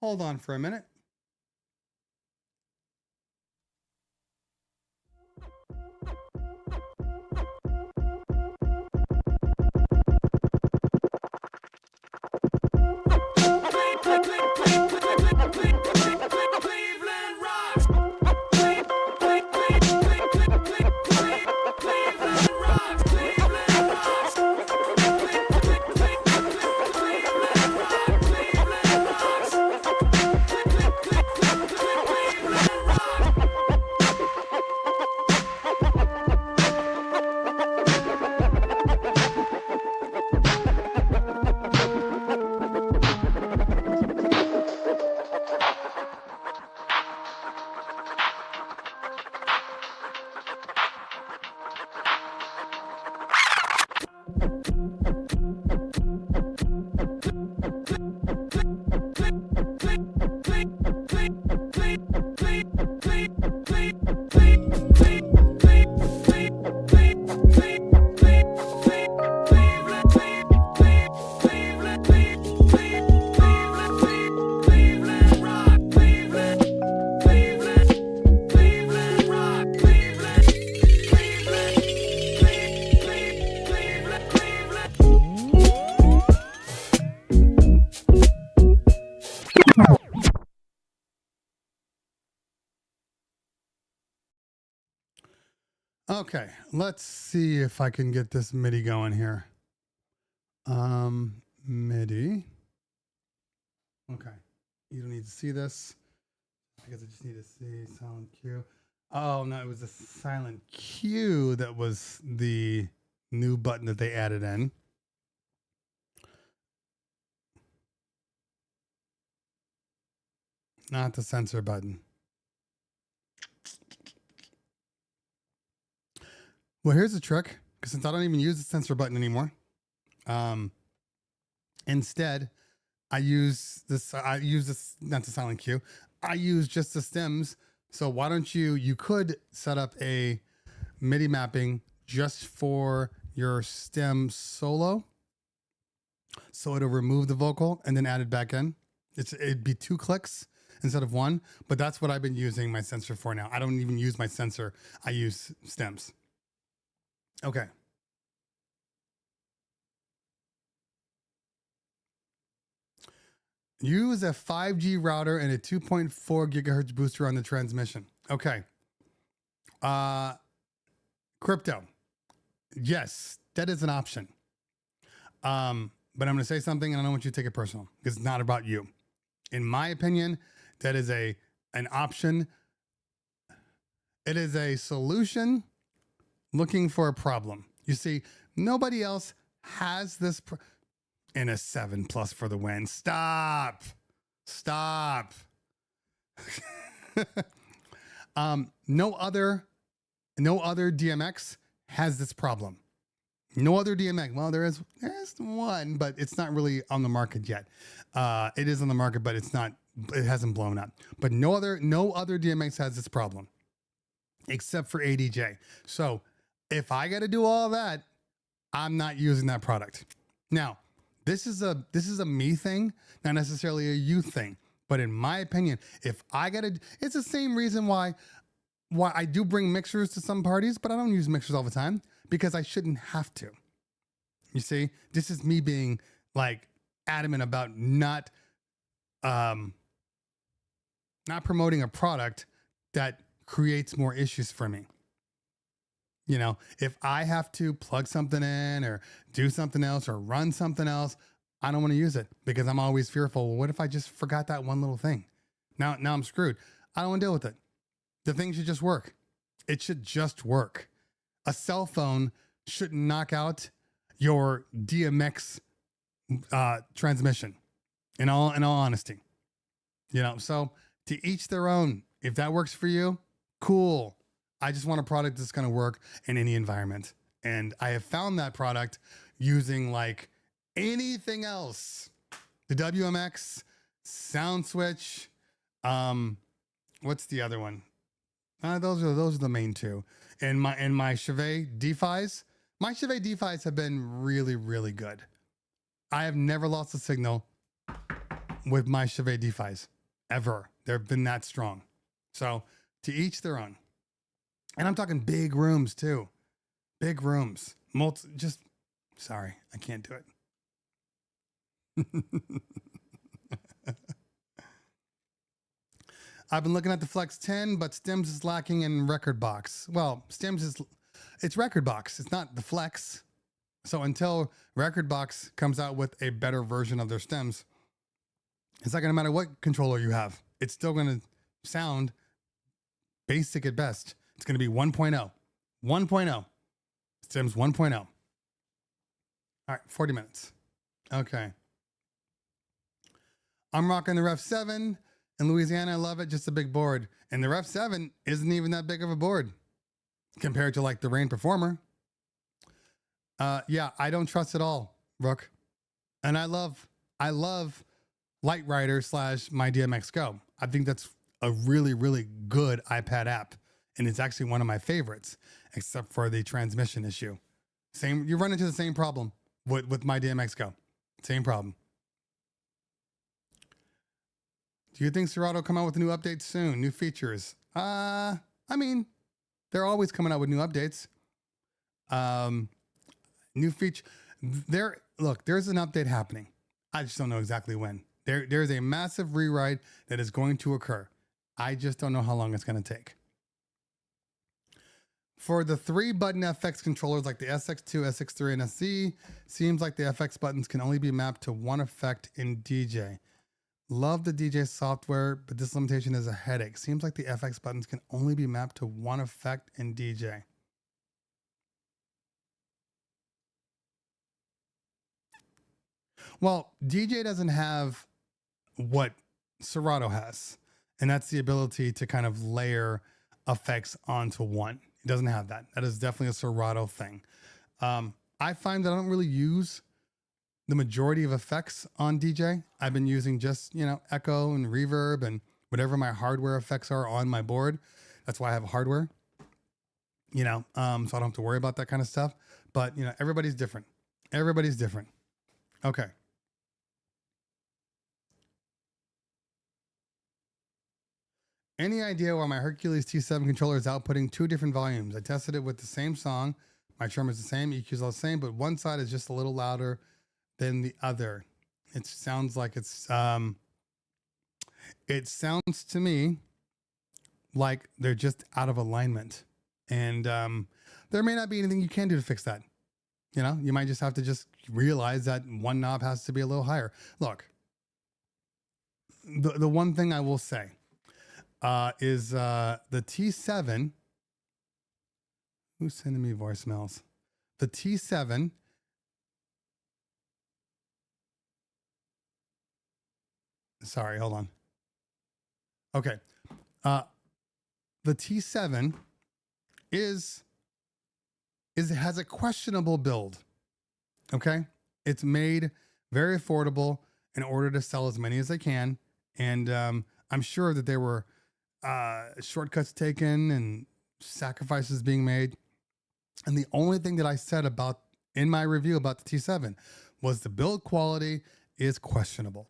Hold on for a minute. Okay, let's see if I can get this MIDI going here. MIDI. Okay, you don't need to see this because I just need to see silent Q. Oh no, it was a silent Q that was the new button that they added in. Not the sensor button. Well, here's the trick, because since I don't even use the sensor button anymore, instead, I use this, not the silent Q, I use just the stems. So why don't you could set up a MIDI mapping just for your stem solo. So it'll remove the vocal and then add it back in. It'd be 2 clicks instead of 1, but that's what I've been using my sensor for now. I don't even use my sensor. I use stems. Okay. Use a 5G router and a 2.4 gigahertz booster on the transmission. Okay. Crypto. Yes, that is an option. But I'm going to say something and I don't want you to take it personal because it's not about you. In my opinion, that is an option. It is a solution looking for a problem. You see, nobody else has this in a 7+ for the win. Stop. No other DMX has this problem. No other DMX. Well, there's one, but it's not really on the market yet. It is on the market, but it hasn't blown up. But no other DMX has this problem except for ADJ. So if I got to do all that, I'm not using that product. Now, this is a me thing, not necessarily a you thing. But in my opinion, if I got to, it's the same reason why I do bring mixers to some parties, but I don't use mixers all the time because I shouldn't have to. You see, this is me being like adamant about not promoting a product that creates more issues for me. You know, if I have to plug something in or do something else or run something else, I don't want to use it because I'm always fearful. Well, what if I just forgot that one little thing? Now I'm screwed. I don't want to deal with it. The thing should just work. It should just work. A cell phone shouldn't knock out your DMX transmission. In all honesty, you know. So to each their own. If that works for you, cool. I just want a product that's going to work in any environment. And I have found that product using like anything else. The WMX, Sound Switch. What's the other one? Those are the main two. And my Chevette DeFis. My Chevette DeFis have been really, really good. I have never lost a signal with my Chevette DeFis ever. They've been that strong. So to each their own. And I'm talking big rooms too. Big rooms. Sorry, I can't do it. I've been looking at the Flex 10, but Stems is lacking in Record Box. Well, it's Record Box. It's not the Flex. So until Record Box comes out with a better version of their stems, it's not going to matter what controller you have. It's still going to sound basic at best. It's going to be 1.0. 1.0. Stems 1.0. All right, 40 minutes. Okay. I'm rocking the Ref 7. In Louisiana, I love it. Just a big board. And the Ref 7 isn't even that big of a board compared to like the Rain Performer. Yeah, I don't trust it all, Rook. And I love Light Rider / My DMX Go. I think that's a really, really good iPad app. And it's actually one of my favorites, except for the transmission issue. You run into the same problem with My DMX Go. Same problem. Do you think Serato will come out with a new update soon? New features? I mean, they're always coming out with new updates. New feature. There's an update happening. I just don't know exactly when. There's a massive rewrite that is going to occur. I just don't know how long it's going to take. For the 3-button FX controllers like the SX2, SX3, and SC, seems like the FX buttons can only be mapped to one effect in DJ. Love the DJ software, but this limitation is a headache. Seems like the FX buttons can only be mapped to one effect in DJ. Well, DJ doesn't have what Serato has, and that's the ability to kind of layer effects onto one. It doesn't have that. That is definitely a Serato thing. I find that I don't really use the majority of effects on DJ. I've been using just, echo and reverb and whatever my hardware effects are on my board. That's why I have hardware, so I don't have to worry about that kind of stuff. But, everybody's different. Everybody's different. Okay. Any idea why my Hercules T7 controller is outputting 2 different volumes? I tested it with the same song. My trim is the same, EQ is all the same, but one side is just a little louder than the other. It sounds like it sounds to me like they're just out of alignment. And there may not be anything you can do to fix that. You might just have to just realize that one knob has to be a little higher. Look, the one thing I will say is the T7. Who's sending me voicemails? The T7 sorry, hold on. Okay. The T7 has a questionable build. Okay. It's made very affordable in order to sell as many as they can. And I'm sure that there were shortcuts taken and sacrifices being made. And the only thing that I said in my review about the T7 was the build quality is questionable.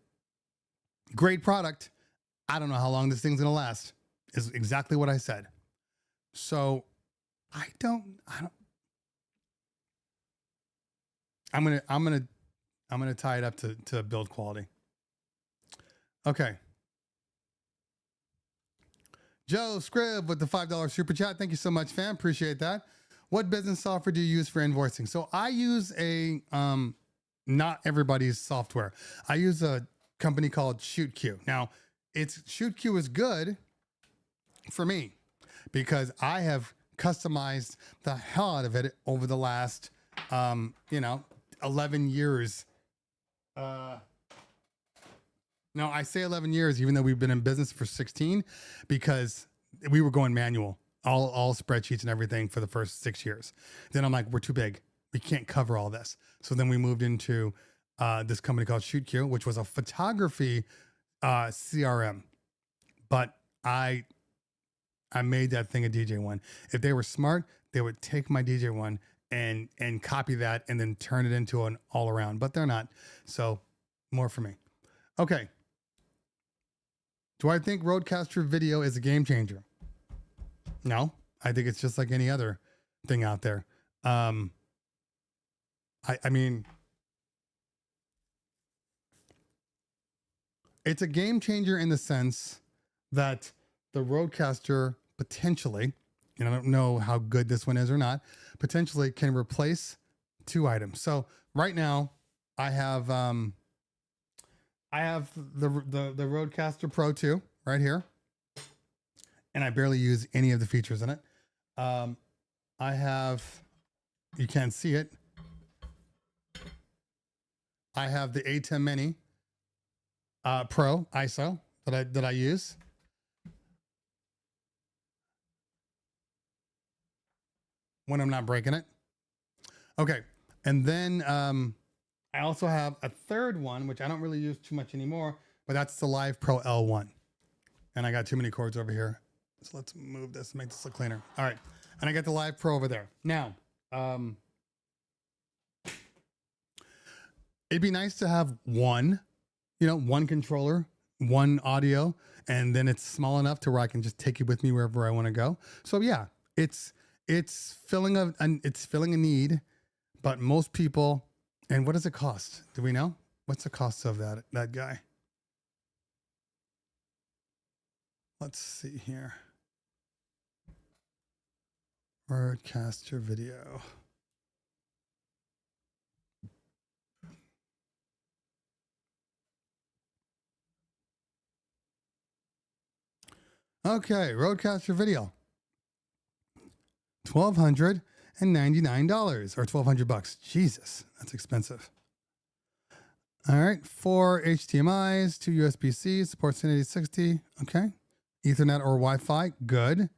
Great product. I don't know how long this thing's going to last is exactly what I said. So I'm going to tie it up to build quality. Okay. Joe Scribb with the $5 super chat. Thank you so much, fam. Appreciate that. What business software do you use for invoicing? So I use not everybody's software. I use a company called ShootQ. Now, ShootQ is good for me because I have customized the hell out of it over the last, 11 years. No, I say 11 years, even though we've been in business for 16, because we were going manual, all spreadsheets and everything for the first 6 years. Then I'm like, we're too big. We can't cover all this. So then we moved into this company called ShootQ, which was a photography CRM. But I made that thing a DJ one. If they were smart, they would take my DJ one and copy that and then turn it into an all around. But they're not. So more for me. Okay. Do I think Rodecaster Video is a game changer? No, I think it's just like any other thing out there. I mean, it's a game changer in the sense that the Rodecaster potentially, and I don't know how good this one is or not, potentially can replace 2 items. So right now I have the Rodecaster Pro 2 right here, and I barely use any of the features in it. I have, you can't see it, I have the ATEM Mini Pro ISO that I use. When I'm not breaking it. Okay. And then I also have a third one, which I don't really use too much anymore, but that's the Live Pro L1. And I got too many cords over here. So let's move this, make this look cleaner. All right. And I got the Live Pro over there. Now, it'd be nice to have one controller, one audio, and then it's small enough to where I can just take it with me wherever I want to go. So yeah, it's filling a need, but most people, and what does it cost? Do we know? What's the cost of that guy? Let's see here. Broadcaster video. Okay, Rodecaster video. $1,299 or $1,200. Jesus, that's expensive. All right, 4 HDMI's, 2 USB-C, supports 1080-60. Okay, Ethernet or Wi-Fi, good.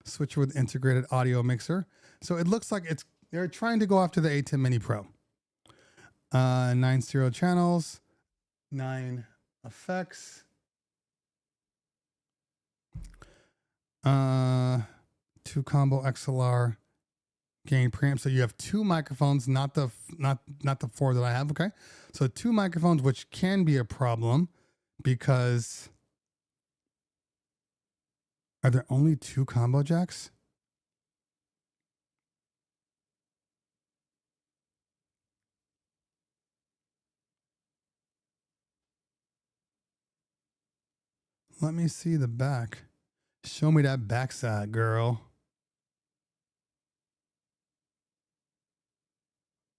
Switcher with integrated audio mixer. So it looks like they're trying to go after the ATEM Mini Pro. 9 stereo channels, 9 effects. 2 combo XLR gain preamp. So you have 2 microphones, not the 4 that I have. Okay, so 2 microphones, which can be a problem because are there only 2 combo jacks? Let me see the back. Show me that backside, girl.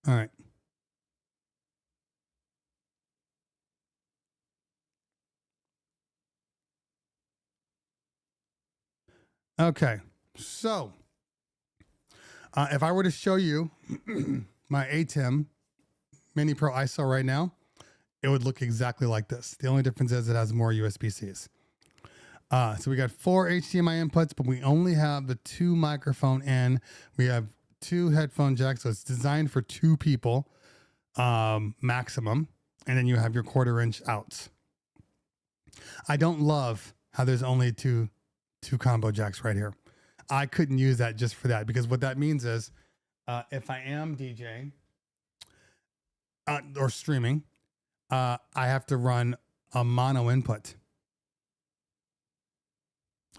All right. Okay. So, if I were to show you my ATEM Mini Pro ISO right now, it would look exactly like this. The only difference is it has more USB-Cs. So we got 4 HDMI inputs, but we only have the 2 microphone in. We have 2 headphone jacks, so it's designed for 2 people maximum. And then you have your 1/4 inch outs. I don't love how there's only two combo jacks right here. I couldn't use that just for that, because what that means is if I am DJing or streaming, I have to run a mono input.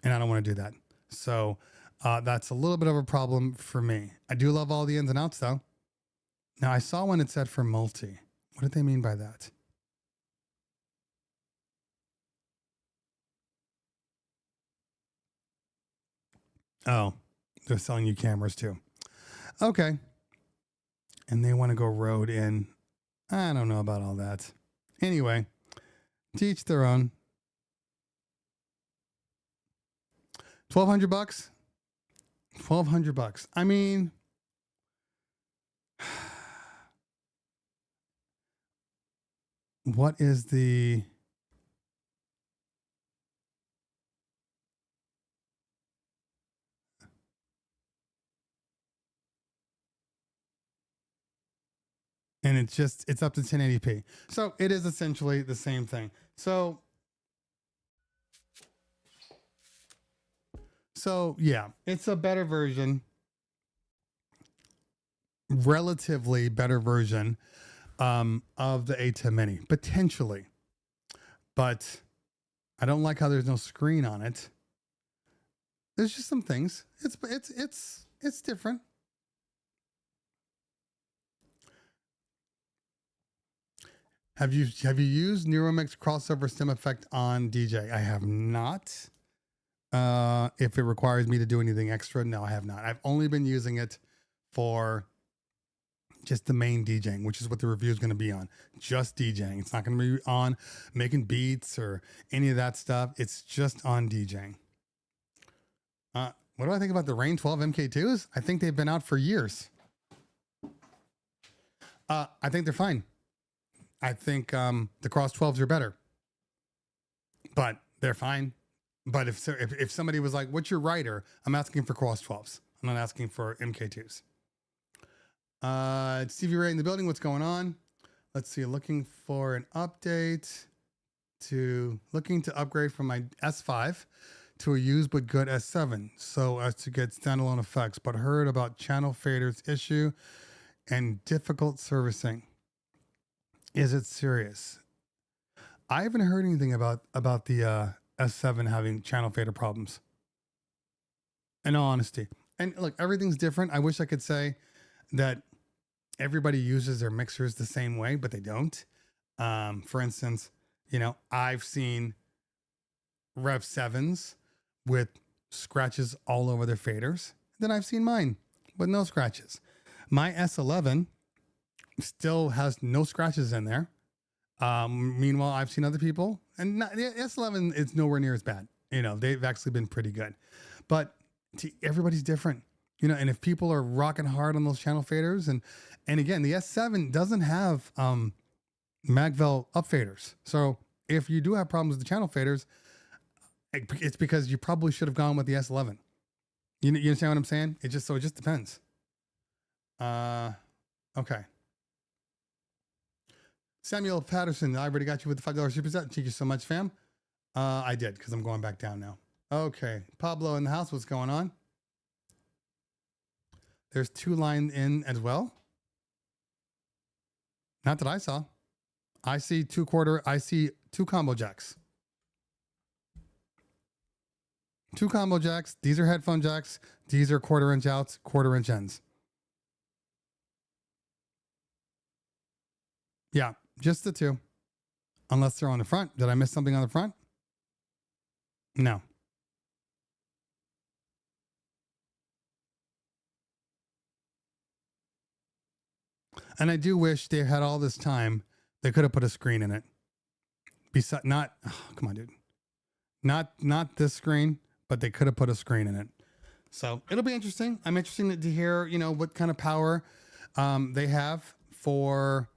And I don't want to do that. So that's a little bit of a problem for me. I do love all the ins and outs though. Now I saw one that said for multi. What did they mean by that? Oh, they're selling you cameras too. Okay. And they want to go Rode in. I don't know about all that. Anyway, teach their own. $1,200. $1,200. I mean, what is the... And it's up to 1080p. So it is essentially the same thing. So yeah, it's a better version, relatively better version of the ATEM Mini, potentially. But I don't like how there's no screen on it. There's just some things. It's different. Have you used Neuromix crossover stem effect on DJ? I have not. If it requires me to do anything extra, no, I have not. I've only been using it for just the main DJing, which is what the review is going to be on. Just DJing. It's not going to be on making beats or any of that stuff. It's just on DJing. What do I think about the Rane 12 MK2s? I think they've been out for years. I think they're fine. I think the Cross 12s are better, but they're fine. But if somebody was like, "What's your writer?" I'm asking for Cross 12s. I'm not asking for MK2s. Stevie Ray in the building. What's going on? Let's see. Looking for an update looking to upgrade from my S5 to a used but good S7 so as to get standalone effects, but heard about channel faders issue and difficult servicing. Is it serious? I haven't heard anything about the S7 having channel fader problems. In all honesty. And look, everything's different. I wish I could say that everybody uses their mixers the same way, but they don't. For instance, I've seen Rev 7s with scratches all over their faders. Then I've seen mine with no scratches. My S11 still has no scratches in there. Meanwhile, I've seen other people, and the S11 is nowhere near as bad. They've actually been pretty good, but everybody's different. And if people are rocking hard on those channel faders, and again, the S7 doesn't have Magvel up faders. So if you do have problems with the channel faders, it's because you probably should have gone with the S11. You understand what I'm saying? It just depends. Okay. Samuel Patterson, I already got you with the $5 super chat. Thank you so much, fam. I did, because I'm going back down now. Okay. Pablo in the house, what's going on? There's 2 line in as well. Not that I saw. I see 2/4. I see 2 combo jacks. 2 combo jacks. These are headphone jacks. These are 1/4 inch outs, 1/4 inch ends. Yeah, just the 2. Unless they're on the front. Did I miss something on the front? No. And I do wish they had all this time. They could have put a screen in it. Come on, dude. Not this screen, but they could have put a screen in it. So it'll be interesting. I'm interested to hear, what kind of power they have for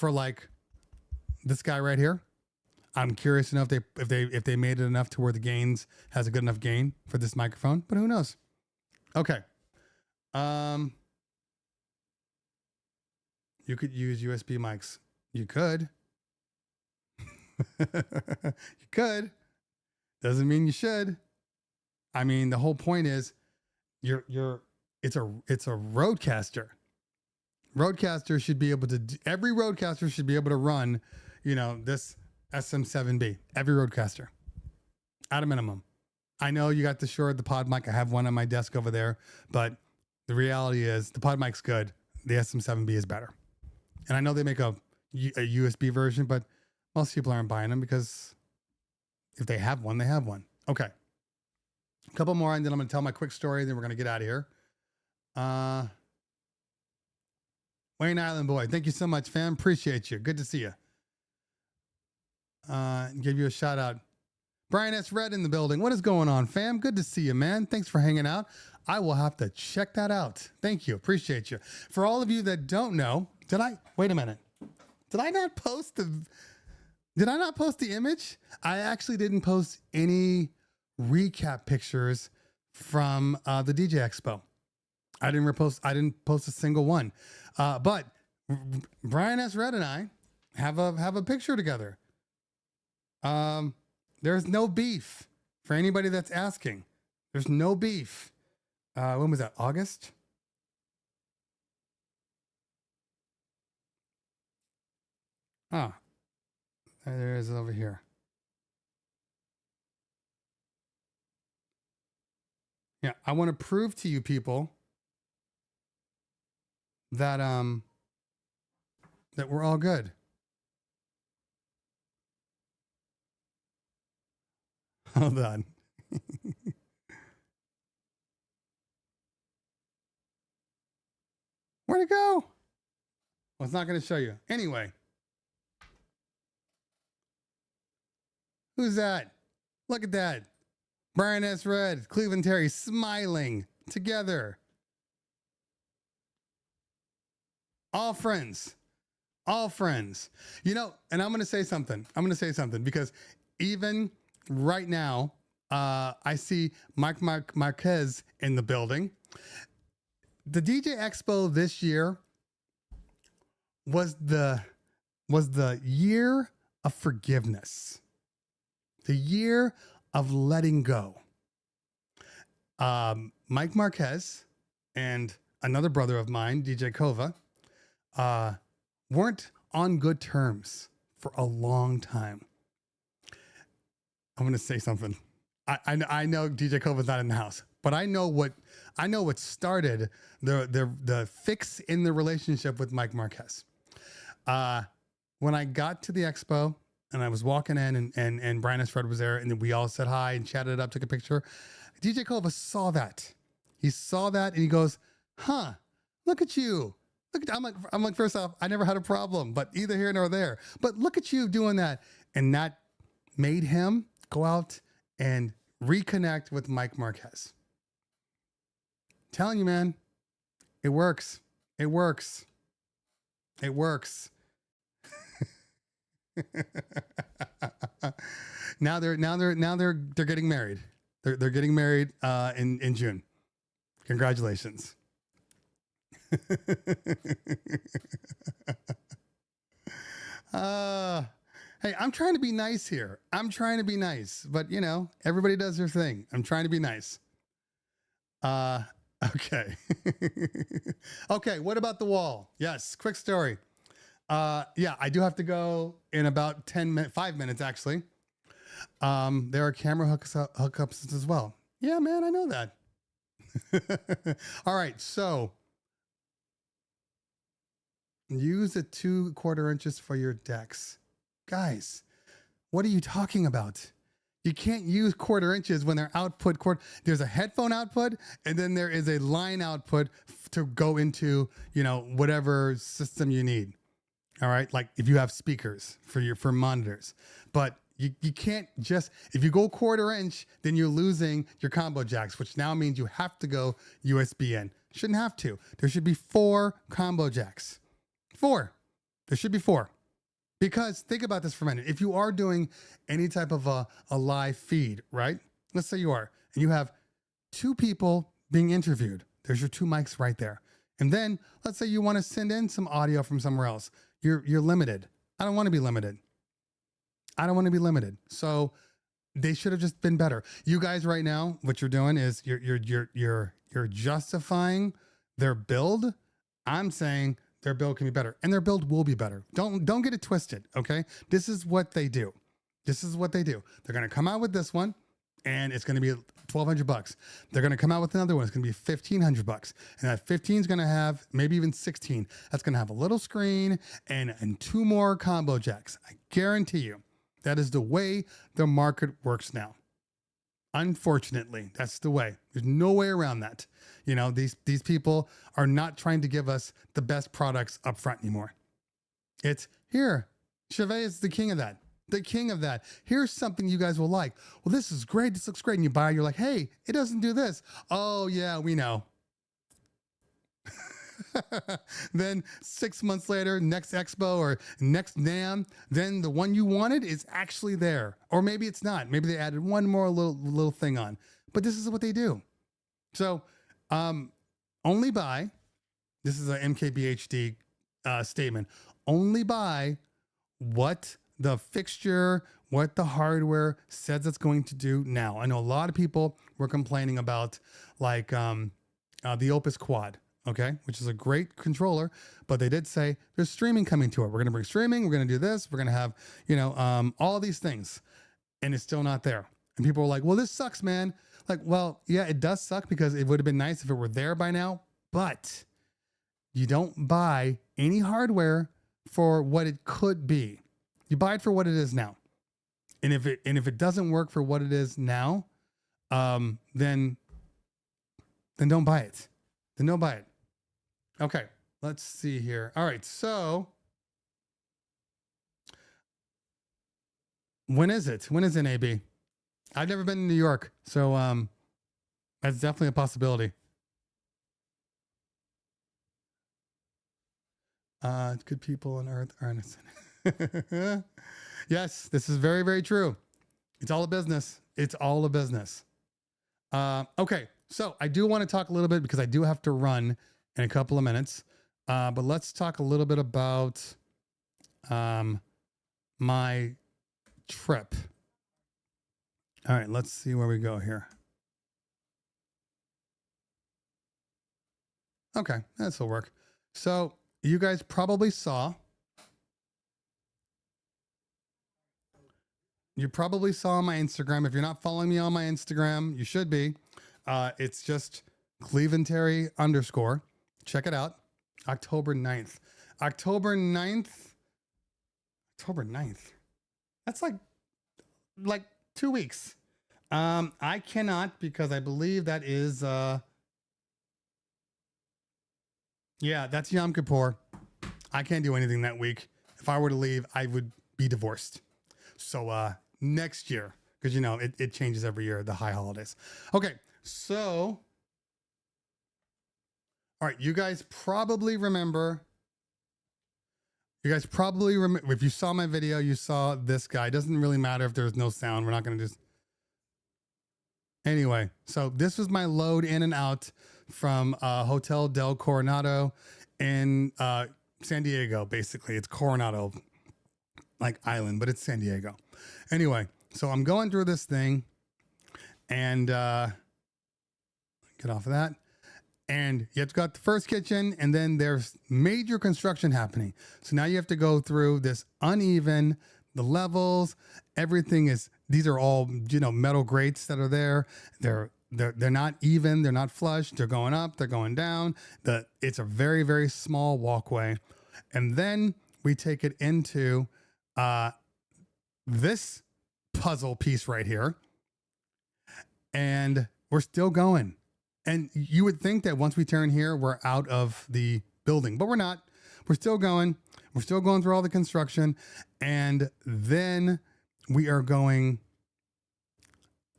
like this guy right here. I'm curious to know if they made it enough to where the gains has a good enough gain for this microphone, but who knows? Okay. You could use USB mics. You could. You could. Doesn't mean you should. I mean, the whole point is it's a Rodecaster. Rodecaster should be able to every Rodecaster should be able to run, this SM7B. Every Rodecaster. At a minimum. I know you got the Shure, the Pod mic. I have one on my desk over there, but the reality is the Pod mic's good. The SM7B is better. And I know they make a USB version, but most people aren't buying them because if they have one, they have one. Okay. A couple more, and then I'm going to tell my quick story, then we're going to get out of here. Wayne Island Boy, thank you so much, fam. Appreciate you. Good to see you. Give you a shout out. Brian S. Red in the building. What is going on, fam? Good to see you, man. Thanks for hanging out. I will have to check that out. Thank you. Appreciate you. For all of you that don't know, wait a minute. Did I not post the image? I actually didn't post any recap pictures from the DJ Expo. I didn't post a single one. But Brian S. Red and I have a picture together. There's no beef for anybody that's asking. There's no beef. When was that? August? Ah, there it is over here. Yeah, I want to prove to you people that that we're all good. Hold on. Where'd it go? Well, it's not going to show you. Anyway. Who's that? Look at that. Brian S. Red, Cleveland Terry smiling together. All friends. All friends. And I'm going to say something. Because even right now, I see Mike Marquez in the building. The DJ Expo this year was the year of forgiveness. The year of letting go. Mike Marquez and another brother of mine, DJ Kova, weren't on good terms for a long time. I'm going to say something. I know DJ Kova's not in the house, but I know what started the fix in the relationship with Mike Marquez. When I got to the expo, and I was walking in, and Brian S. Fred was there, and then we all said hi and chatted it up, took a picture. DJ Kova saw that. He saw that, and he goes, "Huh? Look at you." I'm like, first off, I never had a problem, but either here nor there. But look at you doing that, and that made him go out and reconnect with Mike Marquez. Telling you, man, it works. It works. It works. now they're getting married. They're getting married in June. Congratulations. Hey, I'm trying to be nice here. I'm trying to be nice, but you know, everybody does their thing. I'm trying to be nice. Okay. Okay. What about the wall? Yes. Quick story. Yeah, I do have to go in about 5 minutes, actually. There are camera hookups as well. Yeah, man, I know that. All right. So use the 2/4 inches for your decks. Guys, what are you talking about? You can't use 1/4 inches when they're output quarter. There's a headphone output, and then there is a line output to go into, you know, whatever system you need. All right. Like if you have speakers for monitors, but you can't just, if you go 1/4 inch, then you're losing your combo jacks, which now means you have to go USB in. Shouldn't have to. There should be 4 combo jacks. 4. There should be 4. Because think about this for a minute. If you are doing any type of a live feed, right? Let's say you are, and you have 2 people being interviewed. There's your 2 mics right there. And then let's say you want to send in some audio from somewhere else. You're limited. I don't want to be limited. I don't want to be limited. So they should have just been better. You guys right now, what you're doing is you're justifying their build. I'm saying their build can be better, and their build will be better. Don't get it twisted. Okay. This is what they do. This is what they do. They're going to come out with this one, and it's going to be $1,200. They're going to come out with another one. It's going to be $1,500. And that 15 is going to have maybe even 16. That's going to have a little screen and 2 more combo jacks. I guarantee you that is the way the market works now. Unfortunately, that's the way. There's no way around that. You know, these people are not trying to give us the best products up front anymore. It's here. Chevy is the king of that. The king of that. Here's something you guys will like. Well, this is great. This looks great. And you buy it, you're like, hey, it doesn't do this. Oh, yeah, we know. Then 6 months later, next Expo or next NAMM, then the one you wanted is actually there. Or maybe it's not. Maybe they added one more little thing on. But this is what they do. So only buy, this is an MKBHD statement, only buy what the fixture, what the hardware says it's going to do now. I know a lot of people were complaining about like the Opus Quad, okay, which is a great controller, but they did say there's streaming coming to it. We're going to bring streaming. We're going to do this. We're going to have, you know, all these things, and it's still not there. And people were like, well, this sucks, man. Like, well, yeah, it does suck because it would have been nice if it were there by now, but you don't buy any hardware for what it could be. You buy it for what it is now. And if it doesn't work for what it is now, then don't buy it. Then don't buy it. Okay, let's see here. All right, so when is it? When is NAB? I've never been to New York, so that's definitely a possibility. Good people on earth are innocent. Yes, this is very, very true. It's all a business. It's all a business. Okay, so I do want to talk a little bit because I do have to run in a couple of minutes. But let's talk a little bit about my trip. All right, let's see where we go here. Okay, this will work. So you guys probably saw. You probably saw my Instagram. If you're not following me on my Instagram, you should be. It's just Cleveland_Terry_. Check it out. October 9th. October 9th. October 9th. That's like 2 weeks. I cannot because I believe that is yeah, that's Yom Kippur. I can't do anything that week. If I were to leave, I would be divorced. So next year, because you know it changes every year, the high holidays. Okay, so all right, you guys probably remember. You guys probably remember, if you saw my video, you saw this guy. It doesn't really matter if there's no sound. We're not going to just. Anyway, so this was my load in and out from Hotel del Coronado in San Diego, basically. It's Coronado, like island, but it's San Diego. Anyway, so I'm going through this thing and get off of that. And you have to go out the first kitchen, and then there's major construction happening. So now you have to go through this uneven, the levels, everything is, these are all, you know, metal grates that are there. They're not even, they're not flush. They're going up, they're going down. It's a very, very small walkway. And then we take it into this puzzle piece right here. And we're still going. And you would think that once we turn here, we're out of the building, but we're not. We're still going. We're still going through all the construction. And then we are going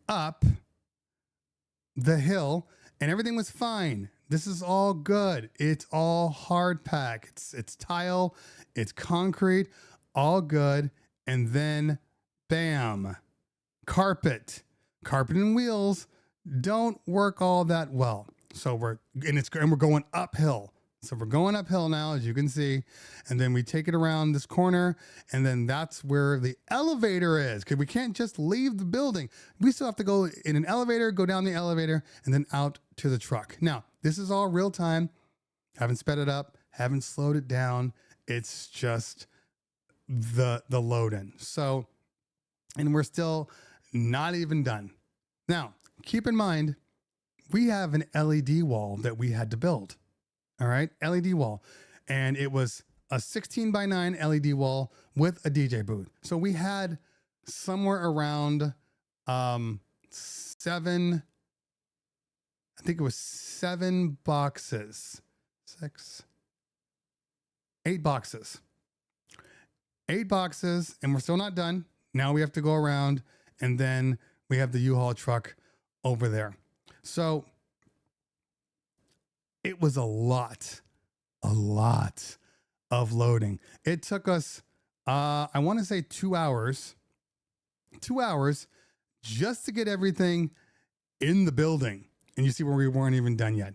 up the hill and everything was fine. This is all good. It's all hard pack. It's tile. It's concrete, all good. And then bam, carpet and wheels don't work all that well. So we're going uphill. So we're going uphill now, as you can see, and then we take it around this corner, and then that's where the elevator is, because we can't just leave the building. We still have to go in an elevator, go down the elevator, and then out to the truck. Now, this is all real time. Haven't sped it up, haven't slowed it down. It's just the load in. So, and we're still not even done. Now, keep in mind, we have an LED wall that we had to build. All right, LED wall. And it was a 16:9 LED wall with a DJ booth. So we had somewhere around 7, I think it was 7 boxes. 8 boxes. 8 boxes, and we're still not done. Now we have to go around, and then we have the U-Haul truck over there. So it was a lot of loading. It took us, I want to say 2 hours just to get everything in the building. And you see where we weren't even done yet.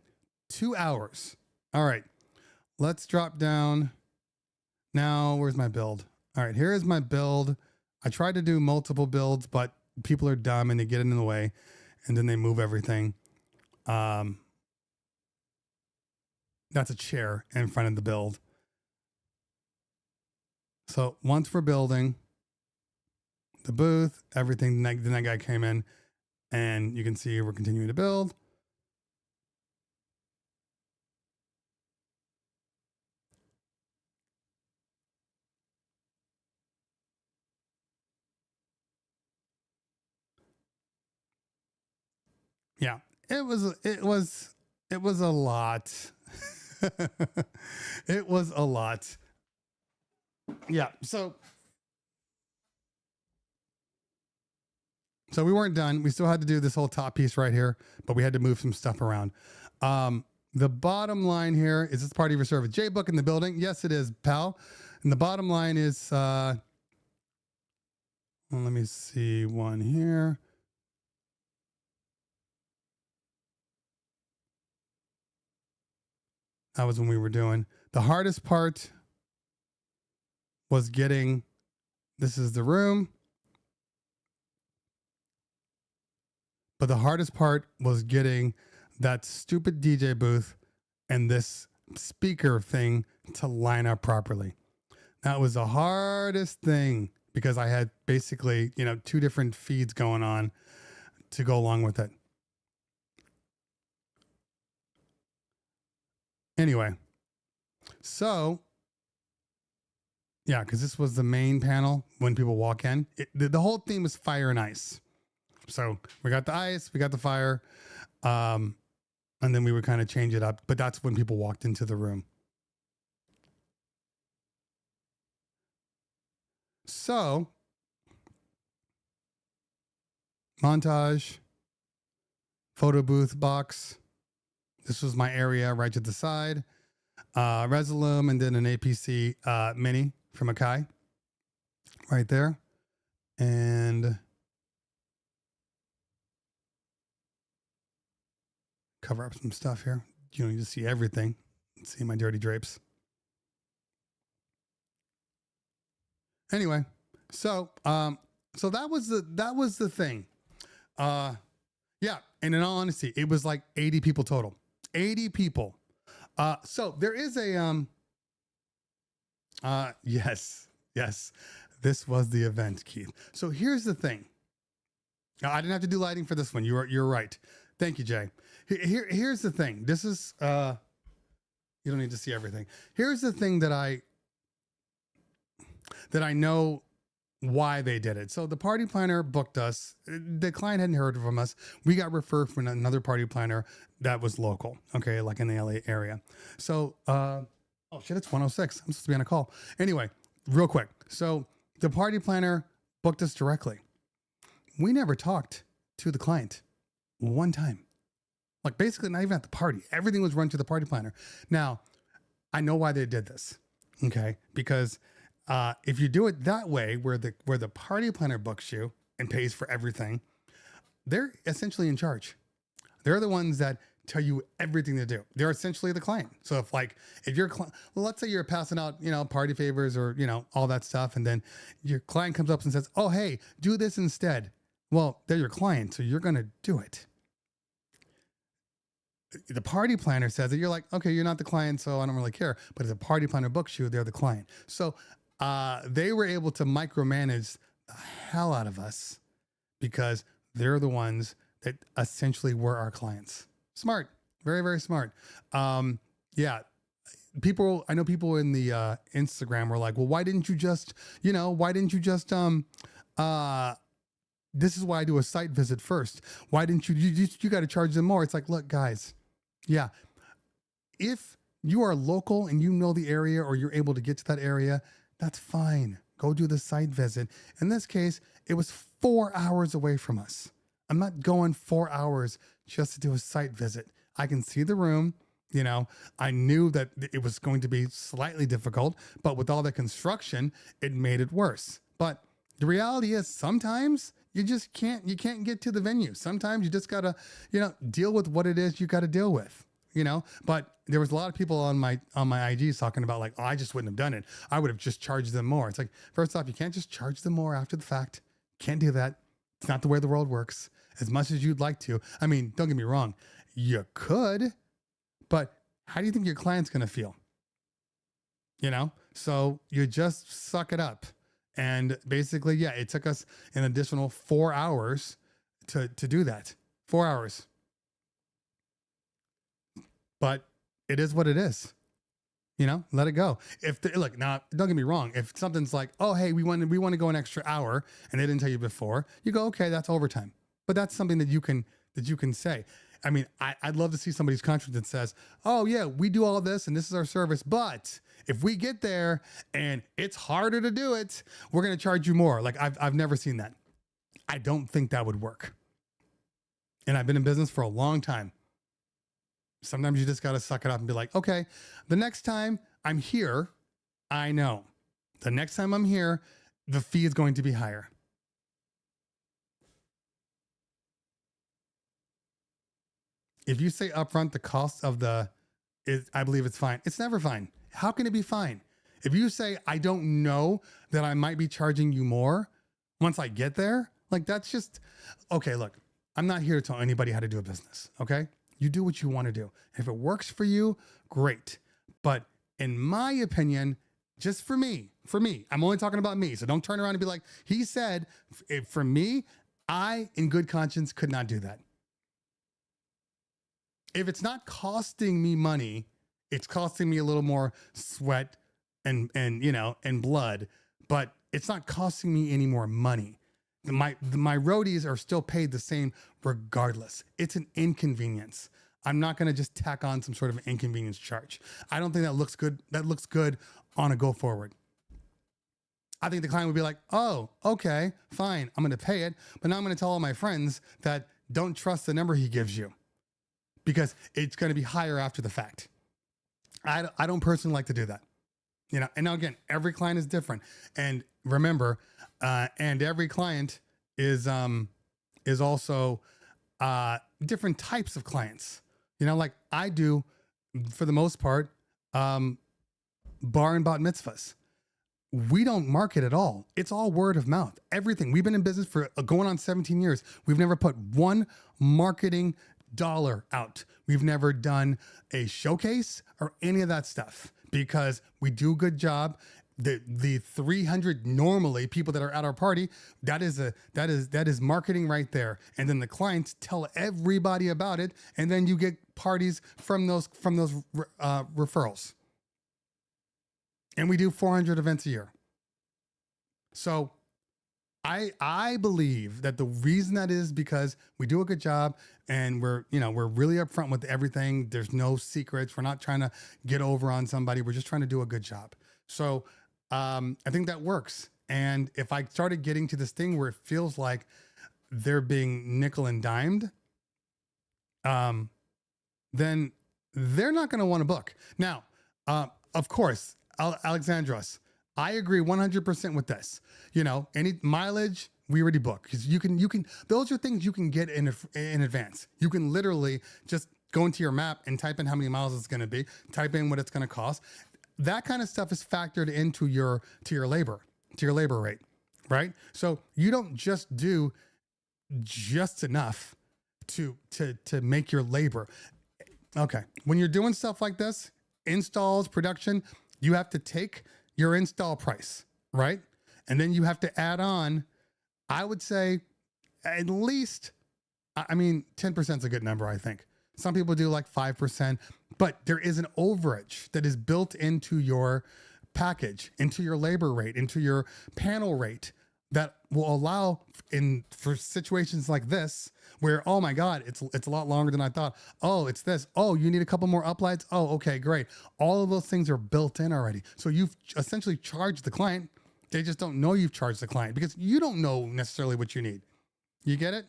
2 hours. All right, let's drop down. Now, where's my build? All right, here is my build. I tried to do multiple builds, but people are dumb and they get in the way, and then they move everything. That's a chair in front of the build. So once we're building the booth, everything, then that guy came in, and you can see we're continuing to build. Yeah, it was a lot. It was a lot. Yeah, so we weren't done. We still had to do this whole top piece right here, but we had to move some stuff around. The bottom line here is, this part of your service. J-Book in the building. Yes, it is, pal. And the bottom line is, well, let me see one here. That was when we were doing. The hardest part was getting, this is the room. But the hardest part was getting that stupid DJ booth and this speaker thing to line up properly. That was the hardest thing, because I had basically, 2 different feeds going on to go along with it. Anyway, so Yeah, because this was the main panel when people walk in. The whole theme is fire and ice. So we got the ice, we got the fire, and then we would kind of change it up. But that's when people walked into the room. So, montage, photo booth box. This was my area right to the side. Resolume, and then an APC mini from Akai right there. And cover up some stuff here. You don't need to see everything. See my dirty drapes. Anyway, so that was the thing. Yeah, and in all honesty, it was like 80 people total. 80 people. So there is a yes. This was the event, Keith. So here's the thing. I didn't have to do lighting for this one. You're right. Thank you, Jay. Here's the thing. This is you don't need to see everything. Here's the thing that I know why they did it. So the party planner booked us. The client hadn't heard from us. We got referred from another party planner that was local. Okay, like in the LA area. So oh shit, it's 106. I'm supposed to be on a call. Anyway, real quick. So the party planner booked us directly. We never talked to the client one time. Like basically not even at the party. Everything was run to the party planner. Now, I know why they did this. Okay, because if you do it that way, where the party planner books you and pays for everything, they're essentially in charge. They're the ones that tell you everything to do. They're essentially the client. So if you're, let's say you're passing out, party favors or, all that stuff. And then your client comes up and says, oh, hey, do this instead. Well, they're your client. So you're going to do it. The party planner says that you're like, okay, you're not the client, so I don't really care. But if the party planner books you, they're the client. So they were able to micromanage the hell out of us because they're the ones that essentially were our clients. Smart, very, very smart. Yeah, I know people in the Instagram were like, well, why didn't you just, this is why I do a site visit first. Why didn't you got to charge them more? It's like, look, guys, yeah, if you are local and you know the area or you're able to get to that area, that's fine. Go do the site visit. In this case, it was 4 hours away from us. I'm not going 4 hours just to do a site visit. I can see the room. I knew that it was going to be slightly difficult, but with all the construction, it made it worse. But the reality is sometimes you just can't get to the venue. Sometimes you just gotta, deal with what it is you gotta deal with. But there was a lot of people on my IGs talking about like, oh, I just wouldn't have done it. I would have just charged them more. It's like, first off, you can't just charge them more after the fact. Can't do that. It's not the way the world works. As much as you'd like to. I mean, don't get me wrong. You could, but how do you think your client's going to feel? So you just suck it up. And basically, yeah, it took us an additional 4 hours to do that. 4 hours. But it is what it is. Let it go. Look, now, don't get me wrong. If something's like, oh, hey, we want to go an extra hour and they didn't tell you before, you go, okay, that's overtime. But that's something that you can say. I mean, I'd love to see somebody's contract that says, oh yeah, we do all this and this is our service. But if we get there and it's harder to do it, we're going to charge you more. Like I've never seen that. I don't think that would work. And I've been in business for a long time. Sometimes you just got to suck it up and be like, okay, the next time I'm here, I know the next time I'm here, the fee is going to be higher. If you say upfront the cost of I believe it's fine. It's never fine. How can it be fine? If you say, I don't know that I might be charging you more once I get there, like that's just, okay, look, I'm not here to tell anybody how to do a business. Okay. You do what you want to do. If it works for you, great. But in my opinion, just for me, I'm only talking about me. So don't turn around and be like, he said, for me, I, in good conscience, could not do that. If it's not costing me money, it's costing me a little more sweat and you know, and blood, but it's not costing me any more money. My roadies are still paid the same regardless. It's an inconvenience. I'm not going to just tack on some sort of inconvenience charge. I don't think that looks good. That looks good on a go forward. I think the client would be like, oh, okay, fine. I'm going to pay it. But now I'm going to tell all my friends that don't trust the number he gives you because it's going to be higher after the fact. I don't personally like to do that. You know, and now again, every client is different. And remember, and every client is also different types of clients. You know, like I do, for the most part, bar and bat mitzvahs. We don't market at all. It's all word of mouth. Everything. We've been in business for going on 17 years. We've never put one marketing dollar out. We've never done a showcase or any of that stuff because we do a good job. The 300 normally people that are at our party, that is marketing right there. And then the clients tell everybody about it, and then you get parties from those referrals. And we do 400 events a year. So I believe that the reason that is because we do a good job and we're really upfront with everything. There's no secrets. We're not trying to get over on somebody. We're just trying to do a good job. So I think that works. And if I started getting to this thing where it feels like they're being nickel and dimed, then they're not going to want to book. Now, of course, Alexandros, I agree 100% with this. You know, any mileage, we already book because you can, those are things you can get in advance. You can literally just go into your map and type in how many miles it's going to be, type in what it's going to cost. That kind of stuff is factored into your labor rate, right? So you don't just do just enough to make your labor. Okay. When you're doing stuff like this, installs, production, you have to take your install price, right? And then you have to add on, I would say at least, 10% is a good number, I think. Some people do like 5%, but there is an overage that is built into your package, into your labor rate, into your panel rate that will allow for situations like this where, oh my God, it's a lot longer than I thought. Oh, it's this. Oh, you need a couple more uplights. Oh, okay, great. All of those things are built in already. So you've essentially charged the client. They just don't know you've charged the client because you don't know necessarily what you need. You get it?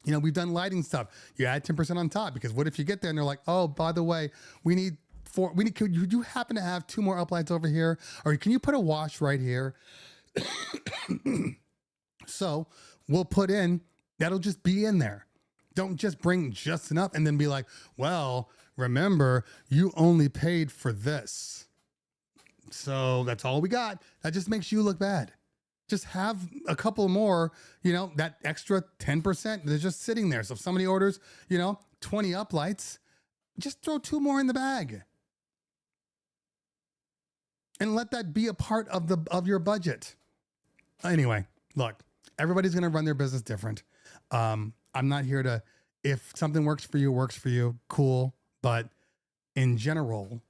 You know, we've done lighting stuff. You add 10% on top because what if you get there and they're like, oh, by the way, could you happen to have 2 more uplights over here? Or can you put a wash right here? So we'll put in, that'll just be in there. Don't just bring just enough and then be like, well, remember, you only paid for this. So that's all we got. That just makes you look bad. Just have a couple more, you know, that extra 10%, they're just sitting there. So if somebody orders, 20 uplights, just throw 2 more in the bag. And let that be a part of your budget. Anyway, look, everybody's going to run their business different. I'm not here to, if something works for you, cool. But in general,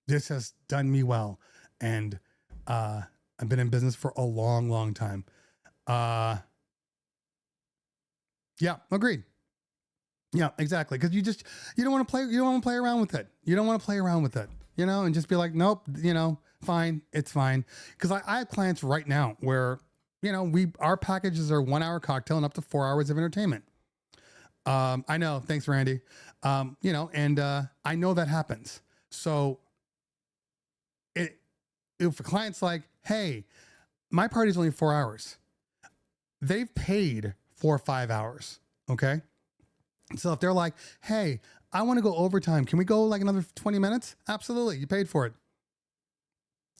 this has done me well. And I've been in business for a long, long time. Yeah, agreed. Yeah, exactly. Because you don't want to play around with it. You don't want to play around with it, and just be like, nope, fine, it's fine. Because I have clients right now where, our packages are 1 hour cocktail and up to 4 hours of entertainment. I know. Thanks, Randy. And I know that happens. So if a client's like, hey, my party's only 4 hours, they've paid 4 or 5 hours. Okay. So if they're like, hey, I want to go overtime, can we go like another 20 minutes? Absolutely. You paid for it.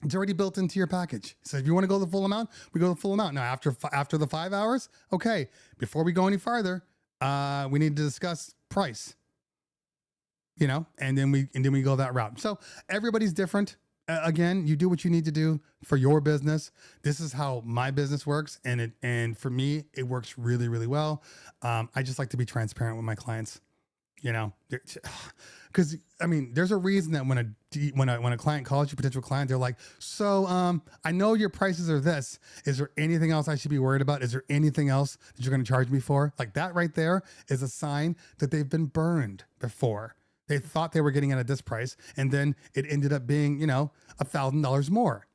It's already built into your package. So if you want to go the full amount, we go the full amount. Now, after the 5 hours, okay, before we go any farther, we need to discuss price, and then we go that route. So everybody's different. Again, you do what you need to do for your business. This is how my business works. And for me, it works really, really well. I just like to be transparent with my clients. You know, because I mean, there's a reason that when a client calls you, potential client, they're like, so I know your prices are this. Is there anything else I should be worried about? Is there anything else that you're going to charge me for? Like that right there is a sign that they've been burned before. They thought they were getting it at this price, and then it ended up being, you know, $1,000 more.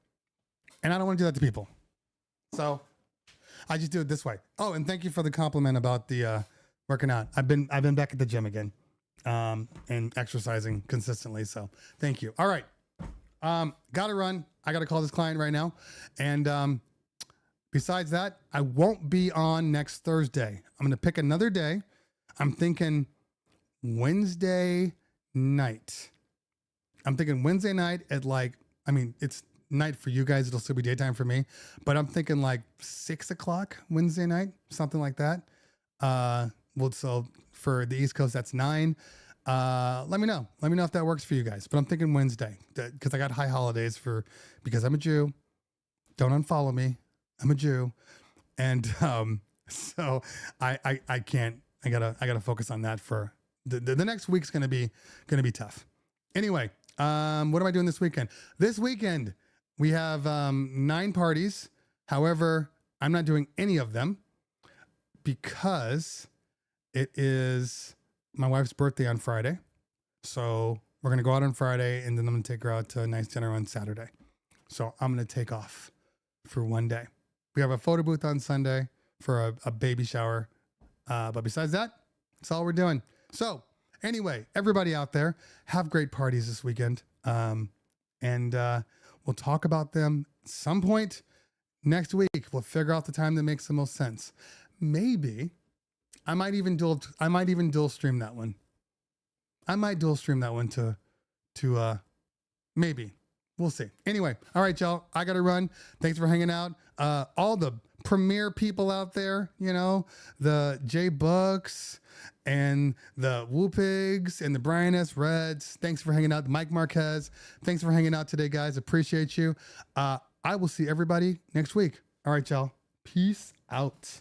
And I don't want to do that to people. So I just do it this way. Oh, and thank you for the compliment about the working out. I've been back at the gym again, and exercising consistently. So thank you. All right. Gotta run. I gotta call this client right now. And besides that, I won't be on next Thursday. I'm gonna pick another day. I'm thinking Wednesday night. I'm thinking Wednesday night at it's night for you guys. It'll still be daytime for me, but I'm thinking like 6 o'clock Wednesday night, something like that. So for the East Coast, that's 9. Let me know if that works for you guys, but I'm thinking Wednesday because I got high holidays because I'm a Jew. Don't unfollow me. I'm a Jew. And, so I can't, I gotta focus on that for the next week's going to be tough. Anyway, what am I doing this weekend? This weekend we have, 9 parties. However, I'm not doing any of them because it is my wife's birthday on Friday. So we're going to go out on Friday, and then I'm going to take her out to a nice dinner on Saturday. So I'm going to take off for one day. We have a photo booth on Sunday for a baby shower. But besides that, that's all we're doing. So anyway, everybody out there, have great parties this weekend. And we'll talk about them some point next week. We'll figure out the time that makes the most sense. Maybe I might even dual stream that one. I might dual stream that one to maybe. We'll see. Anyway, all right, y'all. I gotta run. Thanks for hanging out. All the premier people out there, you know, the J Bucks and the Woo Pigs and the Brian S. Reds. Thanks for hanging out. Mike Marquez. Thanks for hanging out today, guys. Appreciate you. I will see everybody next week. All right, y'all. Peace out.